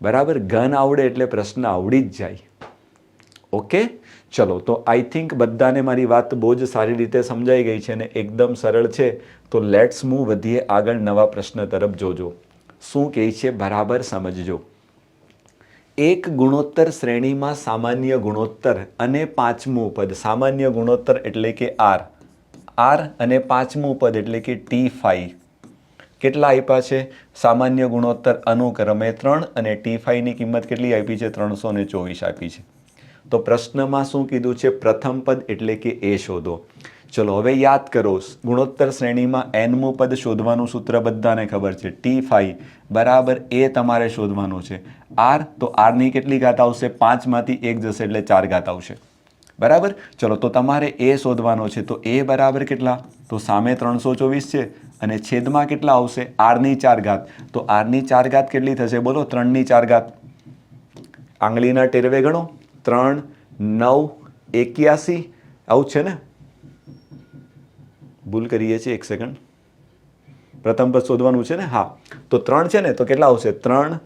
બરાબર, ઘન આવડે એટલે પ્રશ્ન આવડી જ જાય. ઓકે, ચલો તો આઈ થિંક બધાને મારી વાત બહુ જ સારી રીતે સમજાઈ ગઈ છે ને એકદમ સરળ છે. તો લેટ્સ મૂવ, વધીએ આગળ નવા પ્રશ્ન તરફ. જોજો શું કહે છે, બરાબર સમજજો. એક ગુણોત્તર શ્રેણીમાં સામાન્ય ગુણોત્તર અને પાંચમું પદ. સામાન્ય ગુણોત્તર એટલે કે r અને પાંચમું પદ એટલે કે t5 કેટલા આપ્યા છે? સામાન્ય ગુણોત્તર અનુક્રમે 3 અને t5ની કિંમત કેટલી આપી છે? 324 આપી છે. તો પ્રશ્નમાં શું કીધું છે? પ્રથમ પદ એટલે કે a શોધો. ચલો હવે યાદ કરો, ગુણોત્તર શ્રેણીમાં nમું પદ શોધવાનું સૂત્ર બધાને ખબર છે. t5 બરાબર a તમારે શોધવાનું છે. r તો r ની કેટલી ઘાત આવશે? 5માંથી 1 જશે એટલે 4 ઘાત આવશે. બરાબર. ચલો તો તમારે a શોધવાનો છે. તો a બરાબર કેટલા? તો સામે 324 છે અને છેદમાં કેટલા આવશે? r ની 4 ઘાત. તો r ની 4 ઘાત કેટલી થશે? બોલો. 3ની 4 ઘાત. આંગળીના ટેરવે ગણો. 3 9 81 આવું છે ને? ભૂલ કરીએ છીએ, 1 સેકન્ડ. પ્રથમ પદ શોધવાનું છે ને? હા. તો 3 છે ને, તો કેટલા આવશે? 3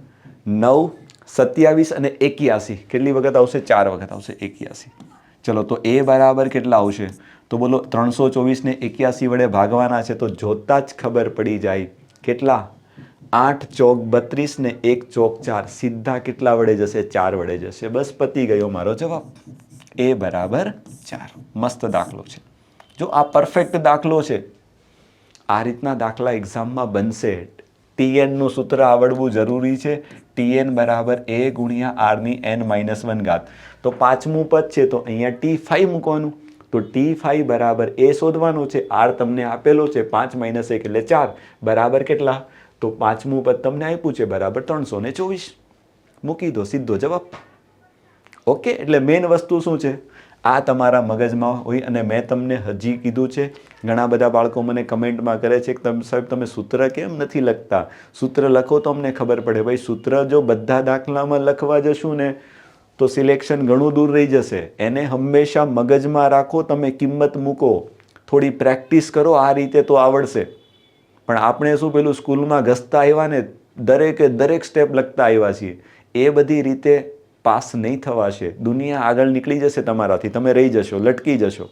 9 27 અને 81 કેટલી વખત આવશે? 4 વખત આવશે 81. ચલો તો a બરાબર કેટલા આવશે? તો બોલો 324 ને 81 વડે ભાગવાના છે તો જોતા જ ખબર પડી જાય. કેટલા? 8 ચોક 32 ને 1 ચોક 4. સીધા કેટલા વડે જશે? 4 વડે જશે. બસ પતી ગયો મારો જવાબ. a બરાબર 4. મસ્ત દાખલો છે. જો આ પરફેક્ટ દાખલો છે. આ રીતના દાખલા એક્ઝામમાં બનશે. tnનું સૂત્ર આવડવું જરૂરી છે. tn બરાબર a ગુણ્યા r ની n-1 ઘાત. તો પાંચમું પદ છે તો અહીંયા t5 મૂકવાનું. તો t5 બરાબર a શોધવાનું છે. r તમને આપેલો છે 5 - 1 એટલે 4 બરાબર કેટલા? તો પાંચમું પદ તમને આપ્યું છે બરાબર 324. મૂકી દો, સીધો જવાબ. ઓકે, એટલે મેઇન વસ્તુ શું છે? આ તમારા મગજમાં હોય. અને મેં તમને હજી કીધું છે, ઘણા બધા બાળકો મને કમેન્ટમાં કરે છે કે સાહેબ તમે સૂત્ર કેમ નથી લખતા? સૂત્ર લખો તો અમને ખબર પડે. ભાઈ સૂત્ર જો બધા દાખલામાં લખવા જશું ને તો સિલેક્શન ઘણું દૂર રહી જશે. એને હંમેશા મગજમાં રાખો, તમે કિંમત મૂકો, થોડી પ્રેક્ટિસ કરો, આ રીતે તો આવડશે. પણ આપણે શું પેલું સ્કૂલમાં ઘસતા આવ્યા ને, દરેક સ્ટેપ લખતા આવ્યા છીએ, એ બધી રીતે પાસ નહીં થવાશે. દુનિયા આગળ નીકળી જશે તમારાથી, તમે રહી જશો, લટકી જશો.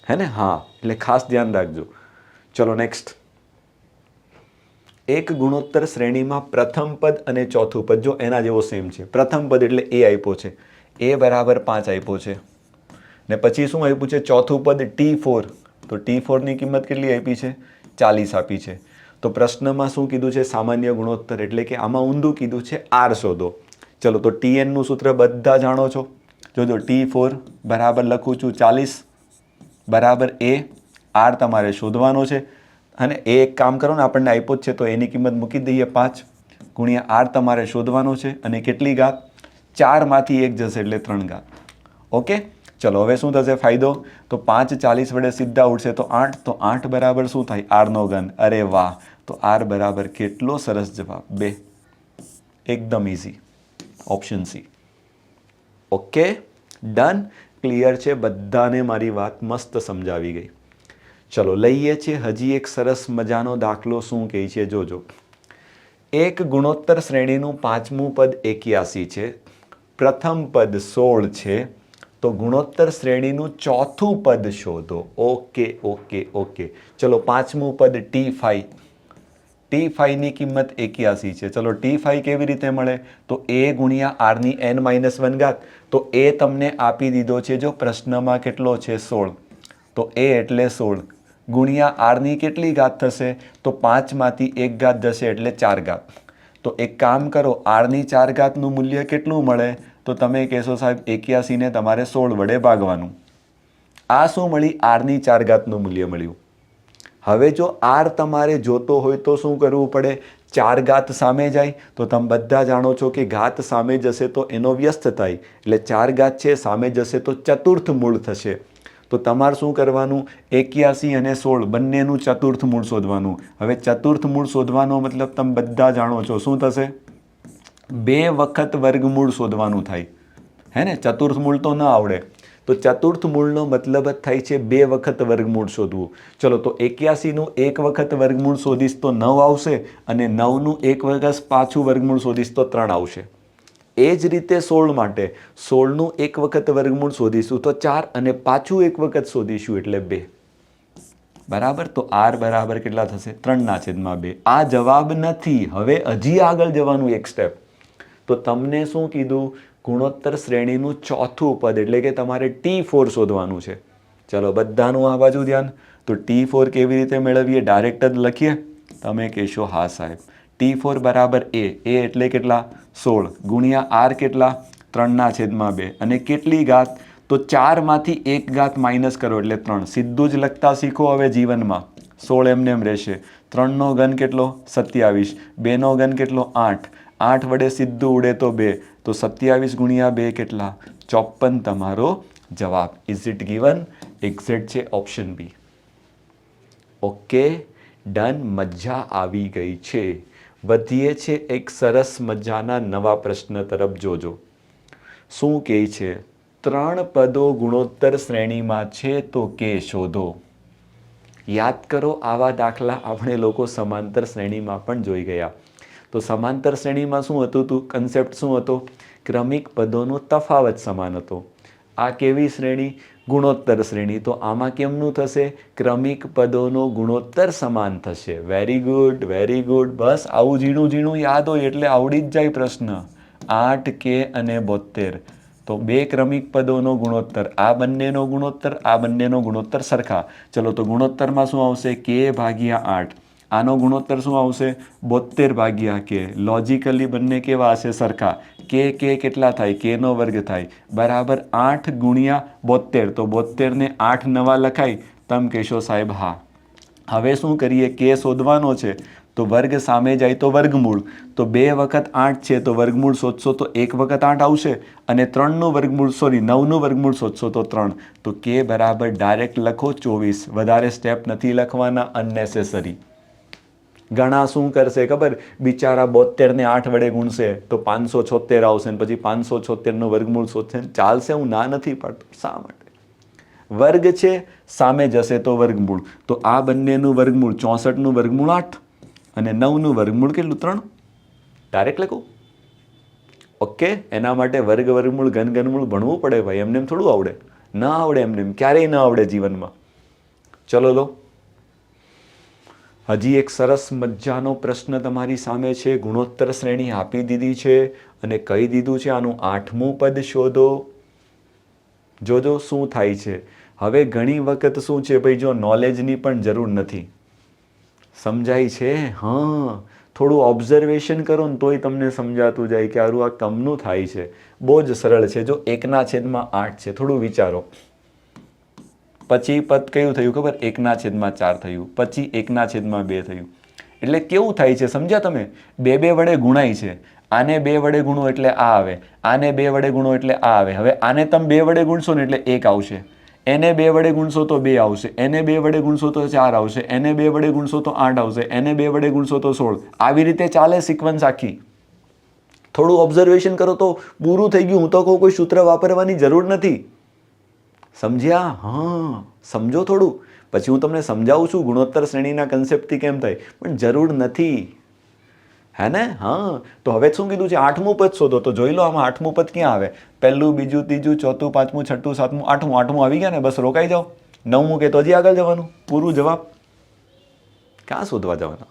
હે ને? હા, એટલે ખાસ ધ્યાન રાખજો. ચલો નેક્સ્ટ. એક ગુણોત્તર શ્રેણીમાં પ્રથમ પદ અને ચોથું પદ જો એના જેવો સેમ છે. પ્રથમ પદ એટલે એ આપ્યો છે, એ બરાબર 5 આપ્યો છે. ને પછી શું આપ્યું છે? ચોથું પદ T4. તો T4ની કિંમત કેટલી આપી છે? 40 આપી છે. તો પ્રશ્નમાં શું કીધું છે? સામાન્ય ગુણોત્તર, એટલે કે આમાં ઊંધું કીધું છે R શોધો. ચલો તો TNનું સૂત્ર બધા જાણો છો. જોજો, T4 બરાબર લખું છું 40 બરાબર A. R તમારે શોધવાનો છે. અને એ એક કામ કરો ને, આપણને આપ્યો જ છે તો એની કિંમત મૂકી દઈએ 5 ગુણ્યા R તમારે શોધવાનો છે. અને કેટલી ઘાત? 4માંથી 1 જશે એટલે 3 ઘાત. ઓકે, ચલો હવે શું થશે ફાયદો? તો 5 40 વડે સીધા ઉડશે તો 8. તો 8 બરાબર શું થાય? R નો ઘન. અરે વાહ! તો R બરાબર કેટલો સરસ જવાબ, 2. એકદમ easy, option C. Okay, done, clear છે બધાને? મારી વાત મસ્ત સમજાવી ગઈ. ચલો લઈએ છીએ હજી એક સરસ મજાનો દાખલો. શું કહે છે જોજો. એક ગુણોત્તર શ્રેણીનું 5મું પદ 81 છે, પ્રથમ પદ 16 છે, તો ગુણોત્તર શ્રેણીનું ચોથું પદ શોધો. ઓકે. ચલો 5મું પદ T5. T5ની કિંમત 81 છે. ચલો T5 કેવી રીતે મળે? તો A ગુણ્યા R ની n-1 ઘાત. તો એ તમને આપી દીધો છે જો પ્રશ્નમાં કેટલો છે? 16. તો A એટલે 16 ગુણ્યા R ની કેટલી ઘાત થશે? તો 5માંથી 1 ઘાત જશે એટલે 4 ઘાત. તો એક કામ કરો, R ની 4 ઘાતનું મૂલ્ય કેટલું મળે? તો તમે કહેશો સાહેબ 81ને તમારે 16 વડે ભાગવાનું. આ શું મળી? R ની 4 ઘાતનું મૂલ્ય મળ્યું. હવે જો R તમારે જોતો હોય તો શું કરવું પડે? 4 ઘાત સામે જાય તો તમે બધા જાણો છો કે ઘાત સામે જશે તો એનો વ્યસ્ત થાય, એટલે 4 ઘાત છે સામે જશે તો ચતુર્થ મૂળ થશે. તો તમારે શું કરવાનું? 81 અને 16 બંનેનું ચતુર્થ મૂળ શોધવાનું. હવે ચતુર્થ મૂળ શોધવાનો મતલબ તમે બધા જાણો છો શું થશે? 2 વખત વર્ગમૂળ શોધવાનું થાય. હે ને? ચતુર્થ મૂળ તો ન આવડે, તો ચતુર્થ મૂળનો મતલબ જ થાય છે 2 વખત વર્ગમૂળ શોધવું. ચલો તો 81નું 1 વખત વર્ગમૂળ શોધીશ તો 9 આવશે, અને 9નું 1 વખત પાછું વર્ગમૂળ શોધીશ તો 3 આવશે. એ જ રીતે 16 માટે 16નું 1 વખત વર્ગમૂળ શોધીશું તો 4, અને પાછું 1 વખત શોધીશું એટલે 2. બરાબર? તો R બરાબર કેટલા થશે? 3/2. આ જવાબ નથી. હવે હજી આગળ જવાનું એક સ્ટેપ. તો તમને શું કીધું? ગુણોત્તર શ્રેણીનું ચોથું પદ, એટલે કે તમારે T4 શોધવાનું છે. ચલો બધાનું આ બાજુ ધ્યાન. તો T4 કેવી રીતે મેળવીએ? ડાયરેક્ટ જ લખીએ? તમે કહેશો હા સાહેબ. T4 બરાબર A. એટલે કેટલા? 16 ગુણ્યા R કેટલા? 3/2. અને કેટલી ઘાત? તો 4માંથી 1 ઘાત માઇનસ કરો એટલે 3. સીધું જ લખતા શીખો હવે જીવનમાં. 16 એમને એમ રહેશે. 3નો ઘન કેટલો? 27. 2નો ઘન કેટલો? 8. 8 વડે સીધું ઉડે તો 2. તો 27 ગુણ્યા 2 કેટલા? 54 તમારો જવાબ. Is it given? એક્ઝેક્ટ છે ઓપ્શન બી. ઓકે, ડન, મજા આવી ગઈ છે. વધીએ છે એક સરસ મજાના નવા પ્રશ્ન તરફ. જોજો શું કહે છે? 3 પદો ગુણોત્તર શ્રેણીમાં છે તો કે શોધો. યાદ કરો, આવા દાખલા આપણે લોકો સમાંતર શ્રેણીમાં પણ જોઈ ગયા. તો સમાંતર શ્રેણીમાં શું હતું? કન્સેપ્ટ શું હતો? ક્રમિક પદોનો તફાવત સમાન હતો. આ કેવી શ્રેણી? ગુણોત્તર શ્રેણી. તો આમાં કેમનું થશે? ક્રમિક પદોનો ગુણોત્તર સમાન થશે. Very good. બસ આવું ઝીણું ઝીણું યાદ હોય એટલે આવડી જ જાય પ્રશ્ન. 8 K અને 72. તો 2 ક્રમિક પદોનો ગુણોત્તર, આ બંનેનો ગુણોત્તર, આ બંનેનો ગુણોત્તર સરખા. ચલો તો ગુણોત્તરમાં શું આવશે? K ભાગ્યા 8. આનો ગુણોત્તર શું આવશે? 72 ભાગ્યા K. લોજિકલી બંને કેવા હશે? સરખા. K કેટલા થાય? K નો વર્ગ થાય. બરાબર 8 ગુણ્યા 72. તો 72ને 8 નવા લખાય. તમે કહેશો સાહેબ હા. હવે શું કરીએ? K શોધવાનો છે તો વર્ગ સામે જાય તો વર્ગમૂળ. તો 2 વખત 8 છે તો વર્ગમૂળ શોધશો તો 1 વખત 8 આવશે, અને 3નું વર્ગમૂળ 9નું વર્ગમૂળ શોધશો તો 3. તો K બરાબર ડાયરેક્ટ લખો 24. વધારે સ્ટેપ નથી લખવાના અનનેસેસરી. ઘણા શું કરશે ખબર? બિચારા 72ને 8 વડે ગુણશે તો 576 આવશે, ને પછી 576નું વર્ગમૂળ શોધશે. ચાલશે, હું ના નથી પાડતો. શા માટે? વર્ગ છે, સામે જશે તો વર્ગમૂળ. તો આ બંનેનું વર્ગમૂળ 64નું વર્ગમૂળ 8 અને 9નું વર્ગમૂળ કેટલું 3. ડાયરેક્ટ લખું? ઓકે, એના માટે વર્ગ વર્ગમૂળ ઘન ઘનમૂળ ભણવું પડે ભાઈ, એમને થોડું આવડે. ના આવડે એમને, ક્યારેય ના આવડે જીવનમાં. ચલો લો, હજી એક સરસ મજાનો પ્રશ્ન તમારી સામે છે. ગુણોત્તર શ્રેણી આપી દીધી છે અને કહી દીધું છે આનું 8મું પદ શોધો. જોજો શું થાય છે. હવે ઘણી વખત શું છે ભાઈ, જો નોલેજની પણ જરૂર નથી. સમજાય છે? હા, થોડું ઓબ્ઝર્વેશન કરો ને તોય તમને સમજાતું જાય કે આરું આ કમનું થાય છે. બહુ જ સરળ છે. જો 1/8 છે, થોડું વિચારો. પછી પદ કયું થયું ખબર? 1/4 થયું. પછી 1/2 થયું. એટલે કેવું થાય છે સમજ્યા તમે? 2 વડે ગુણાય છે. આને 2 વડે ગુણો એટલે આ આવે, આને 2 વડે ગુણો એટલે આ આવે. હવે આને તમે 2 વડે ગુણશો ને એટલે 1 આવશે, એને 2 વડે ગુણશો તો 2 આવશે, એને 2 વડે ગુણશો તો 4 આવશે, એને 2 વડે ગુણશો તો 8 આવશે, એને 2 વડે ગુણશો તો 16. આવી રીતે ચાલે સિક્વન્સ આખી. થોડું ઓબ્ઝર્વેશન કરો તો પૂરું થઈ ગયું. હું તો કહું કોઈ સૂત્ર વાપરવાની જરૂર નથી. સમજ્યા? હા, સમજો થોડું. પછી હું તમને સમજાવું છું ગુણોત્તર શ્રેણીના કન્સેપ્ટથી કેમ થાય, પણ જરૂર નથી. હે ને? હા, તો હવે શું કીધું છે? 8મું પદ શોધો. તો જોઈ લો આમાં 8મું પદ ક્યાં આવે? 1, 2, 3, 4, 5, 6, 7, 8મું. 8મું આવી ગયા ને, બસ રોકાઈ જાઓ. 9મું કે તો હજી આગળ જવાનું. પૂરું જવાબ. ક્યાં શોધવા જવાના?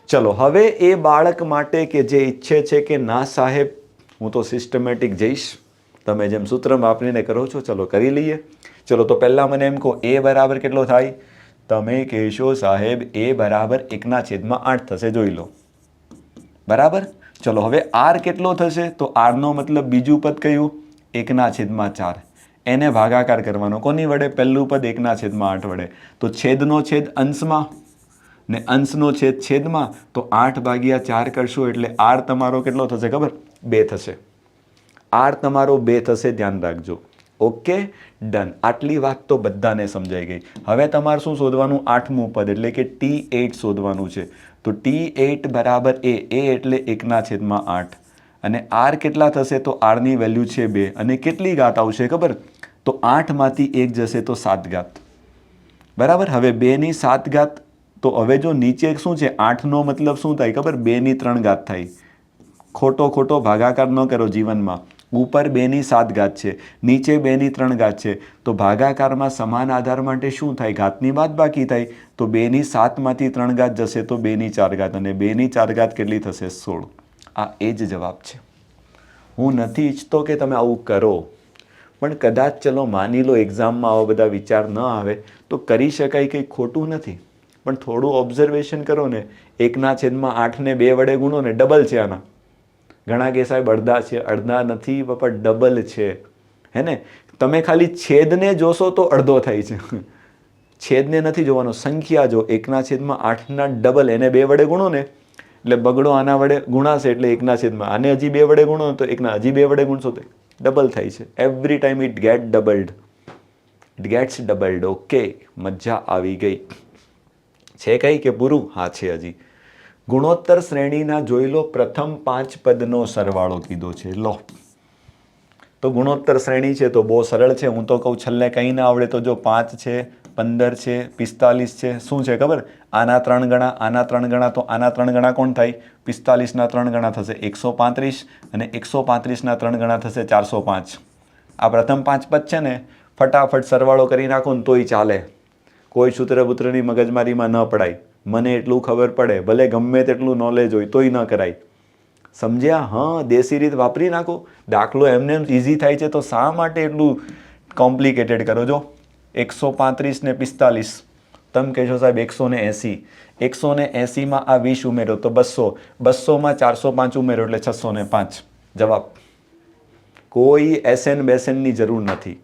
ચલો, હવે એ બાળક માટે કે જે ઈચ્છે છે કે ના સાહેબ હું તો સિસ્ટમેટિક જઈશ, તમે જેમ સૂત્ર વાપરીને કરો છો, ચલો કરી લઈએ. ચલો, તો પહેલાં મને એમ કહો, એ બરાબર કેટલો થાય? તમે કહેશો સાહેબ એ બરાબર 1/8 થશે. જોઈ લો. બરાબર. ચલો, હવે આર કેટલો થશે? તો આરનો મતલબ બીજું પદ કયું? 1/4. એને ભાગાકાર કરવાનો. કોની વડે? પહેલું પદ 1/8 વડે. તો છેદનો છેદ અંશમાં ને અંશનો છેદ છેદમાં. તો 8/4 કરશો એટલે આર તમારો કેટલો થશે ખબર? 2 થશે. આર તમારો 2 થશે, ધ્યાન રાખજો. Okay, done. આટલી વાત તો બધાને સમજાઈ ગઈ. હવે તમારે શું શોધવાનું? 8મું પદ એટલે કે T8 શોધવાનું છે. તો T8 બરાબર એ એટલે 1/8 અને આર કેટલા થશે? તો આરની વેલ્યુ છે 2 અને કેટલી ઘાત આવશે ખબર? તો 8માંથી 1 જશે તો 7 ઘાત. બરાબર. હવે 2ની 7 ઘાત. તો હવે જો નીચે શું છે? 8નો મતલબ શું થાય ખબર? 2ની 3 ઘાત થાય. ખોટો ભાગાકાર ન કરો જીવનમાં. ઉપર 2ની 7 ઘાત છે, નીચે 2ની 3 ઘાત છે. તો ભાગાકારમાં સમાન આધાર માટે શું થાય? ઘાતની બાદબાકી થાય. તો 2ની 7માંથી 3 ઘાત જશે તો 2ની 4 ઘાત અને 2ની 4 ઘાત કેટલી થશે? 16. આ એ જ જવાબ છે. હું નથી ઈચ્છતો કે તમે આવું કરો, પણ કદાચ ચલો માની લો એક્ઝામમાં આવા બધા વિચાર ન આવે તો કરી શકાય, કંઈ ખોટું નથી. પણ થોડું ઓબ્ઝર્વેશન કરો ને. 1/8ને 2 વડે ગુણો ને, ડબલ છે આના. ઘણા કે સાહેબ અડધા છે, અડધા નથી પણ ડબલ છે. હે ને? તમે ખાલી છેદને જોશો તો અડધો થાય છે. છેદને નથી જોવાનો, સંખ્યા જો. 1/8ના ડબલ, એને 2 વડે ગુણો ને એટલે બગડો આના વડે ગુણાશે એટલે 1/8. આને હજી 2 વડે ગુણો તો હજી 2 વડે ગુણશો તો ડબલ થાય છે. Every time it get doubled. It gets doubled. Okay, મજા આવી ગઈ. છે કઈ કે પૂરું? હા છે હજી. ગુણોત્તર શ્રેણીના જોઈ લો પ્રથમ 5 પદનો સરવાળો કીધો છે. લો, તો ગુણોત્તર શ્રેણી છે તો બહુ સરળ છે. હું તો કહું છેલ્લે કંઈ ના આવડે તો જો 5 છે, 15 છે, 45 છે. શું છે ખબર? આના 3 ગણા, આના 3 ગણા. તો આના 3 ગણા કોણ થાય? 45ના 3 ગણા થશે 135 અને 135ના 3 ગણા થશે 405. આ પ્રથમ 5 પદ છે ને, ફટાફટ સરવાળો કરી નાખો ને તોય ચાલે. કોઈ સૂત્રબૂત્રની મગજમારીમાં ન પડાય. મને એટલું ખબર પડે, ભલે ગમે તેટલું નોલેજ હોય તોય ન કરાય. સમજ્યા? હા, દેશી રીત વાપરી નાખો. દાખલો એમને ઇઝી થાય છે તો શા માટે એટલું કોમ્પ્લિકેટેડ કરો? જો 135 ને 45, તમે કહેશો સાહેબ 180. 180માં આ 20 ઉમેરો તો 200. 200માં 405 ઉમેરો એટલે 605. જવાબ. કોઈ એસએન બેસેનની જરૂર નથી.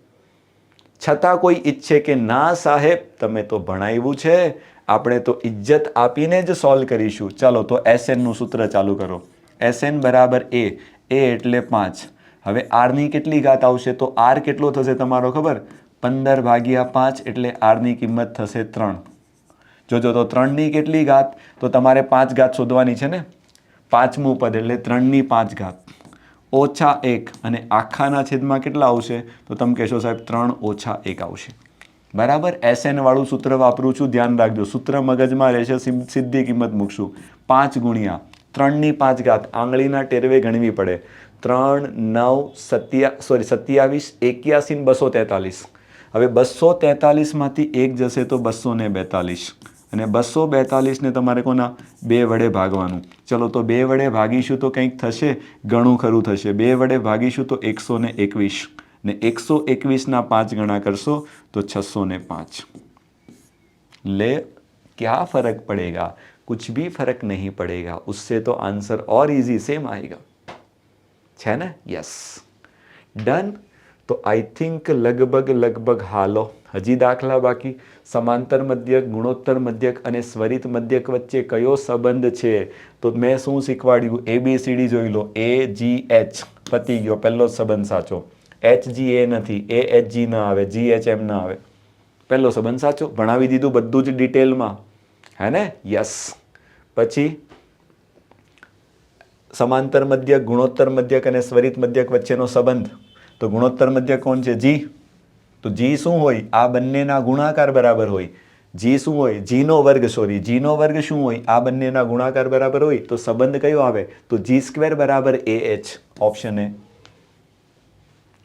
છતાં કોઈ ઈચ્છે કે ના સાહેબ તમે તો ભણાવ્યું છે, આપણે તો ઇજ્જત આપીને જ સોલ્વ કરીશું. ચાલો, તો એસએનનું સૂત્ર ચાલુ કરો. એસએન બરાબર એ એટલે 5. હવે આરની કેટલી ઘાત આવશે? તો આર કેટલો થશે તમારો ખબર? 15/5 એટલે આરની કિંમત થશે 3. જોજો, તો 3ની કેટલી ઘાત? તો તમારે 5 ઘાત શોધવાની છે ને. 5મું પદ એટલે 3ની 5 ઘાત ઓછા 1 અને આખાના છેદમાં કેટલા આવશે? તો તમે કહેશો સાહેબ 3 - 1 આવશે. બરાબર. SN વાળું સૂત્ર વાપરું છું, ધ્યાન રાખજો. સૂત્ર મગજમાં રહેશે, સીધી કિંમત મૂકશું. 5 ગુણ્યા 3 ની 5 ઘાત, આંગળીના ટેરવે ગણવી પડે. 3 9 27 81 ને 243. હવે 243 માંથી 1 જશે તો 242, અને 242 ને તમારે કોના 2 વડે ભાગવાનું. ચલો તો 2 વડે ભાગીશું તો કંઈક થશે, ઘણું ખરું થશે. 2 વડે ભાગીશું તો 121, ને 121 5 ગણા કરશો તો 605. ले क्या फर्क पड़ेगा, कुछ भी फर्क नहीं पड़ेगा, उससे तो आंसर और इजी सेम आएगा. છે ને? Yes, done. તો આઈ થિંક લગભગ હાલો. હજી દાખલા બાકી. સમાંતર મધ્યક, ગુણોત્તર મધ્યક અને સ્વરિત મધ્યક વચ્ચે કયો સંબંધ છે? તો મેં શું શીખવાડ્યું? ABCD જોઈ લો. AGH પતી ગયો, પહેલો સંબંધ સાચો. HGA નથી, AHG ના આવે, GHM ના આવે. પહેલો સંબંધ સાચો. ભણાવી દીધું બધું જ ડિટેલમાં, હે ને? યસ. પછી સમાંતર મધ્યક, ગુણોત્તર મધ્યક અને સ્વરિત મધ્યક વચ્ચેનો સંબંધ. તો ગુણોત્તર મધ્યક કોણ છે? જી. તો જી શું હોય? આ બંનેના ગુણાકાર બરાબર હોય. જી શું હોય? જીનો વર્ગ, સોરી, જીનો વર્ગ શું હોય? આ બંનેના ગુણાકાર બરાબર હોય. તો સંબંધ કયો આવે? તો G² બરાબર AH. Option A.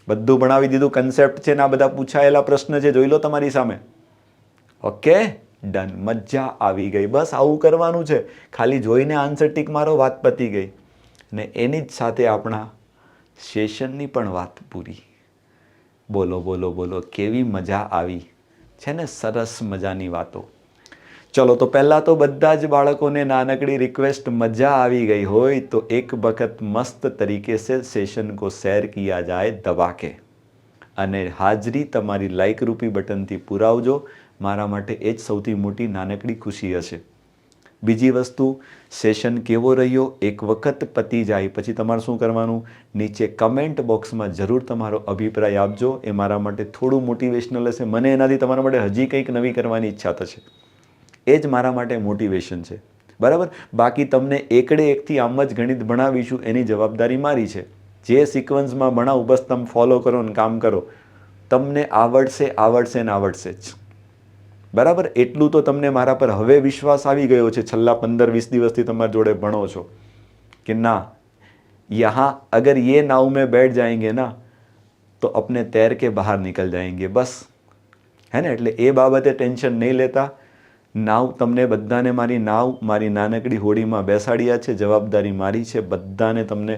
બધું ભણાવી દીધું, કન્સેપ્ટ છે ને આ બધા પૂછાયેલા પ્રશ્ન છે, જોઈ લો તમારી સામે. Okay, done. મજા આવી ગઈ. બસ આવું કરવાનું છે, ખાલી જોઈને આન્સર ટીક મારો, વાત પતી ગઈ. ને એની જ સાથે આપણા સેશનની પણ વાત પૂરી. બોલો બોલો બોલો, કેવી મજા આવી છે ને? સરસ મજાની વાતો. ચલો તો પહેલાં તો બધા જ બાળકોને નાનકડી રિક્વેસ્ટ, મજા આવી ગઈ હોય તો એક વખત મસ્ત તરીકે से सेशन को शेयर किया जाए दबा के, અને હાજરી તમારી લાઈક રૂપી બટનથી પુરાવજો. મારા માટે એ જ સૌથી મોટી નાનકડી ખુશી હશે. બીજી વસ્તુ, સેશન કેવો રહ્યો એક વખત પતી જાય પછી તમારે શું કરવાનું? નીચે કમેન્ટ બોક્સમાં જરૂર તમારો અભિપ્રાય આપજો. એ મારા માટે થોડું મોટિવેશનલ હશે. મને એનાથી તમારા માટે હજી કંઈક નવી કરવાની ઈચ્છા થશે. એ જ મારા માટે મોટિવેશન છે, બરાબર. બાકી તમને એકડે એકથી આમ જ ગણિત ભણાવીશું, એની જવાબદારી મારી છે. જે સિક્વન્સમાં ભણાવું બસ તમે ફોલો કરો ને કામ કરો. તમને આવડશે ને આવડશે જ, બરાબર. એટલું તો તમને મારા પર હવે વિશ્વાસ આવી ગયો છે, છેલ્લા 15-20 દિવસથી તમારી જોડે ભણો છો, કે ના યહાં અગર ये नाव में बैठ जाएंगे ना तो अपने तैर के बाहर निकल जाएंगे, बस. હે ને? એટલે એ બાબતે ટેન્શન નહીં લેતા. નાવ તમને બધાને, મારી નાવ, મારી નાનકડી હોડીમાં બેસાડ્યા છે. જવાબદારી મારી છે. બધાને તમને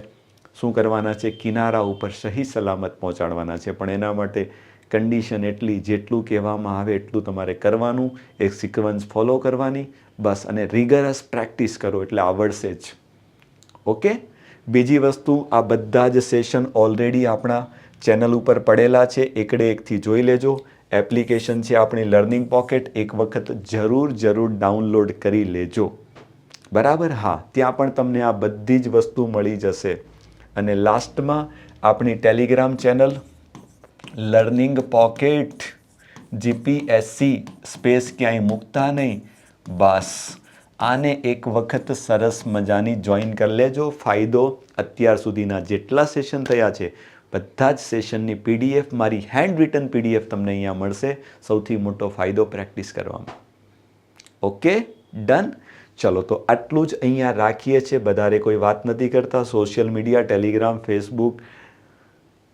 શું કરવાના છે? કિનારા ઉપર સહી સલામત પહોંચાડવાના છે. પણ એના માટે કન્ડિશન એટલી, જેટલું કહેવામાં આવે એટલું તમારે કરવાનું, એક સિક્વન્સ ફોલો કરવાની, બસ. અને રિગરસ પ્રેક્ટિસ કરો એટલે આવડશે જ. ઓકે. બીજી વસ્તુ, આ બધા જ સેશન ઓલરેડી આપણા ચેનલ ઉપર પડેલા છે, એકડે એકથી જોઈ લેજો. એપ્લિકેશન છે આપણી લર્નિંગ પોકેટ, એક વખત જરૂર ડાઉનલોડ કરી લેજો, બરાબર. હા, ત્યાં પણ તમને આ બધી જ વસ્તુ મળી જશે. અને લાસ્ટમાં આપણી Telegram channel learning pocket GPSC, space ક્યાંય મૂકતા નહીં, બસ. આને એક વખત સરસ મજાની જોઈન કરી લેજો. ફાયદો, અત્યાર સુધીના જેટલા સેશન થયા છે બધા જ સેશનની PDF, મારી હેન્ડ રિટન PDF તમને અહીંયા મળશે. સૌથી મોટો ફાયદો પ્રેક્ટિસ કરવામાં. Okay, done. ચલો તો આટલું જ અહીંયા રાખીએ છીએ. વધારે કોઈ વાત નથી કરતા. Social media, Telegram, Facebook,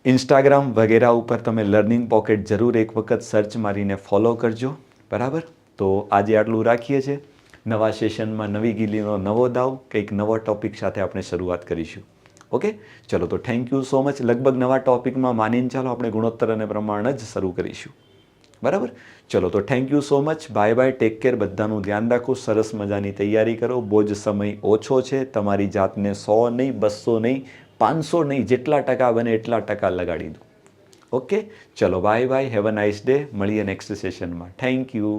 Instagram વગેરે ઉપર તમે લર્નિંગ પોકેટ જરૂર એક વખત સર્ચ મારીને ફોલો કરજો, બરાબર. તો આજે આટલું રાખીએ છીએ. નવા સેશનમાં નવી ગીલીનો નવો દાવ, કંઈક નવો ટોપિક સાથે આપણે શરૂઆત કરીશું. ઓકે, ચલો તો થેન્ક યુ સો મચ. લગભગ નવા ટોપિકમાં માનીને ચાલો આપણે ગુણોત્તર અને પ્રમાણ જ શરૂ કરીશું, બરાબર. ચલો તો thank you so much. Bye bye, take care. બધાનું ધ્યાન રાખો. સરસ મજાની તૈયારી કરો. બહુ જ સમય ઓછો છે. તમારી જાતને 100 નહીં, 200 નહીં, 500 નહીં, જેટલા ટકા બને એટલા ટકા લગાડી દો. ઓકે, ચલો bye bye. Have a nice day. મળીએ નેક્સ્ટ સેશનમાં. Thank you.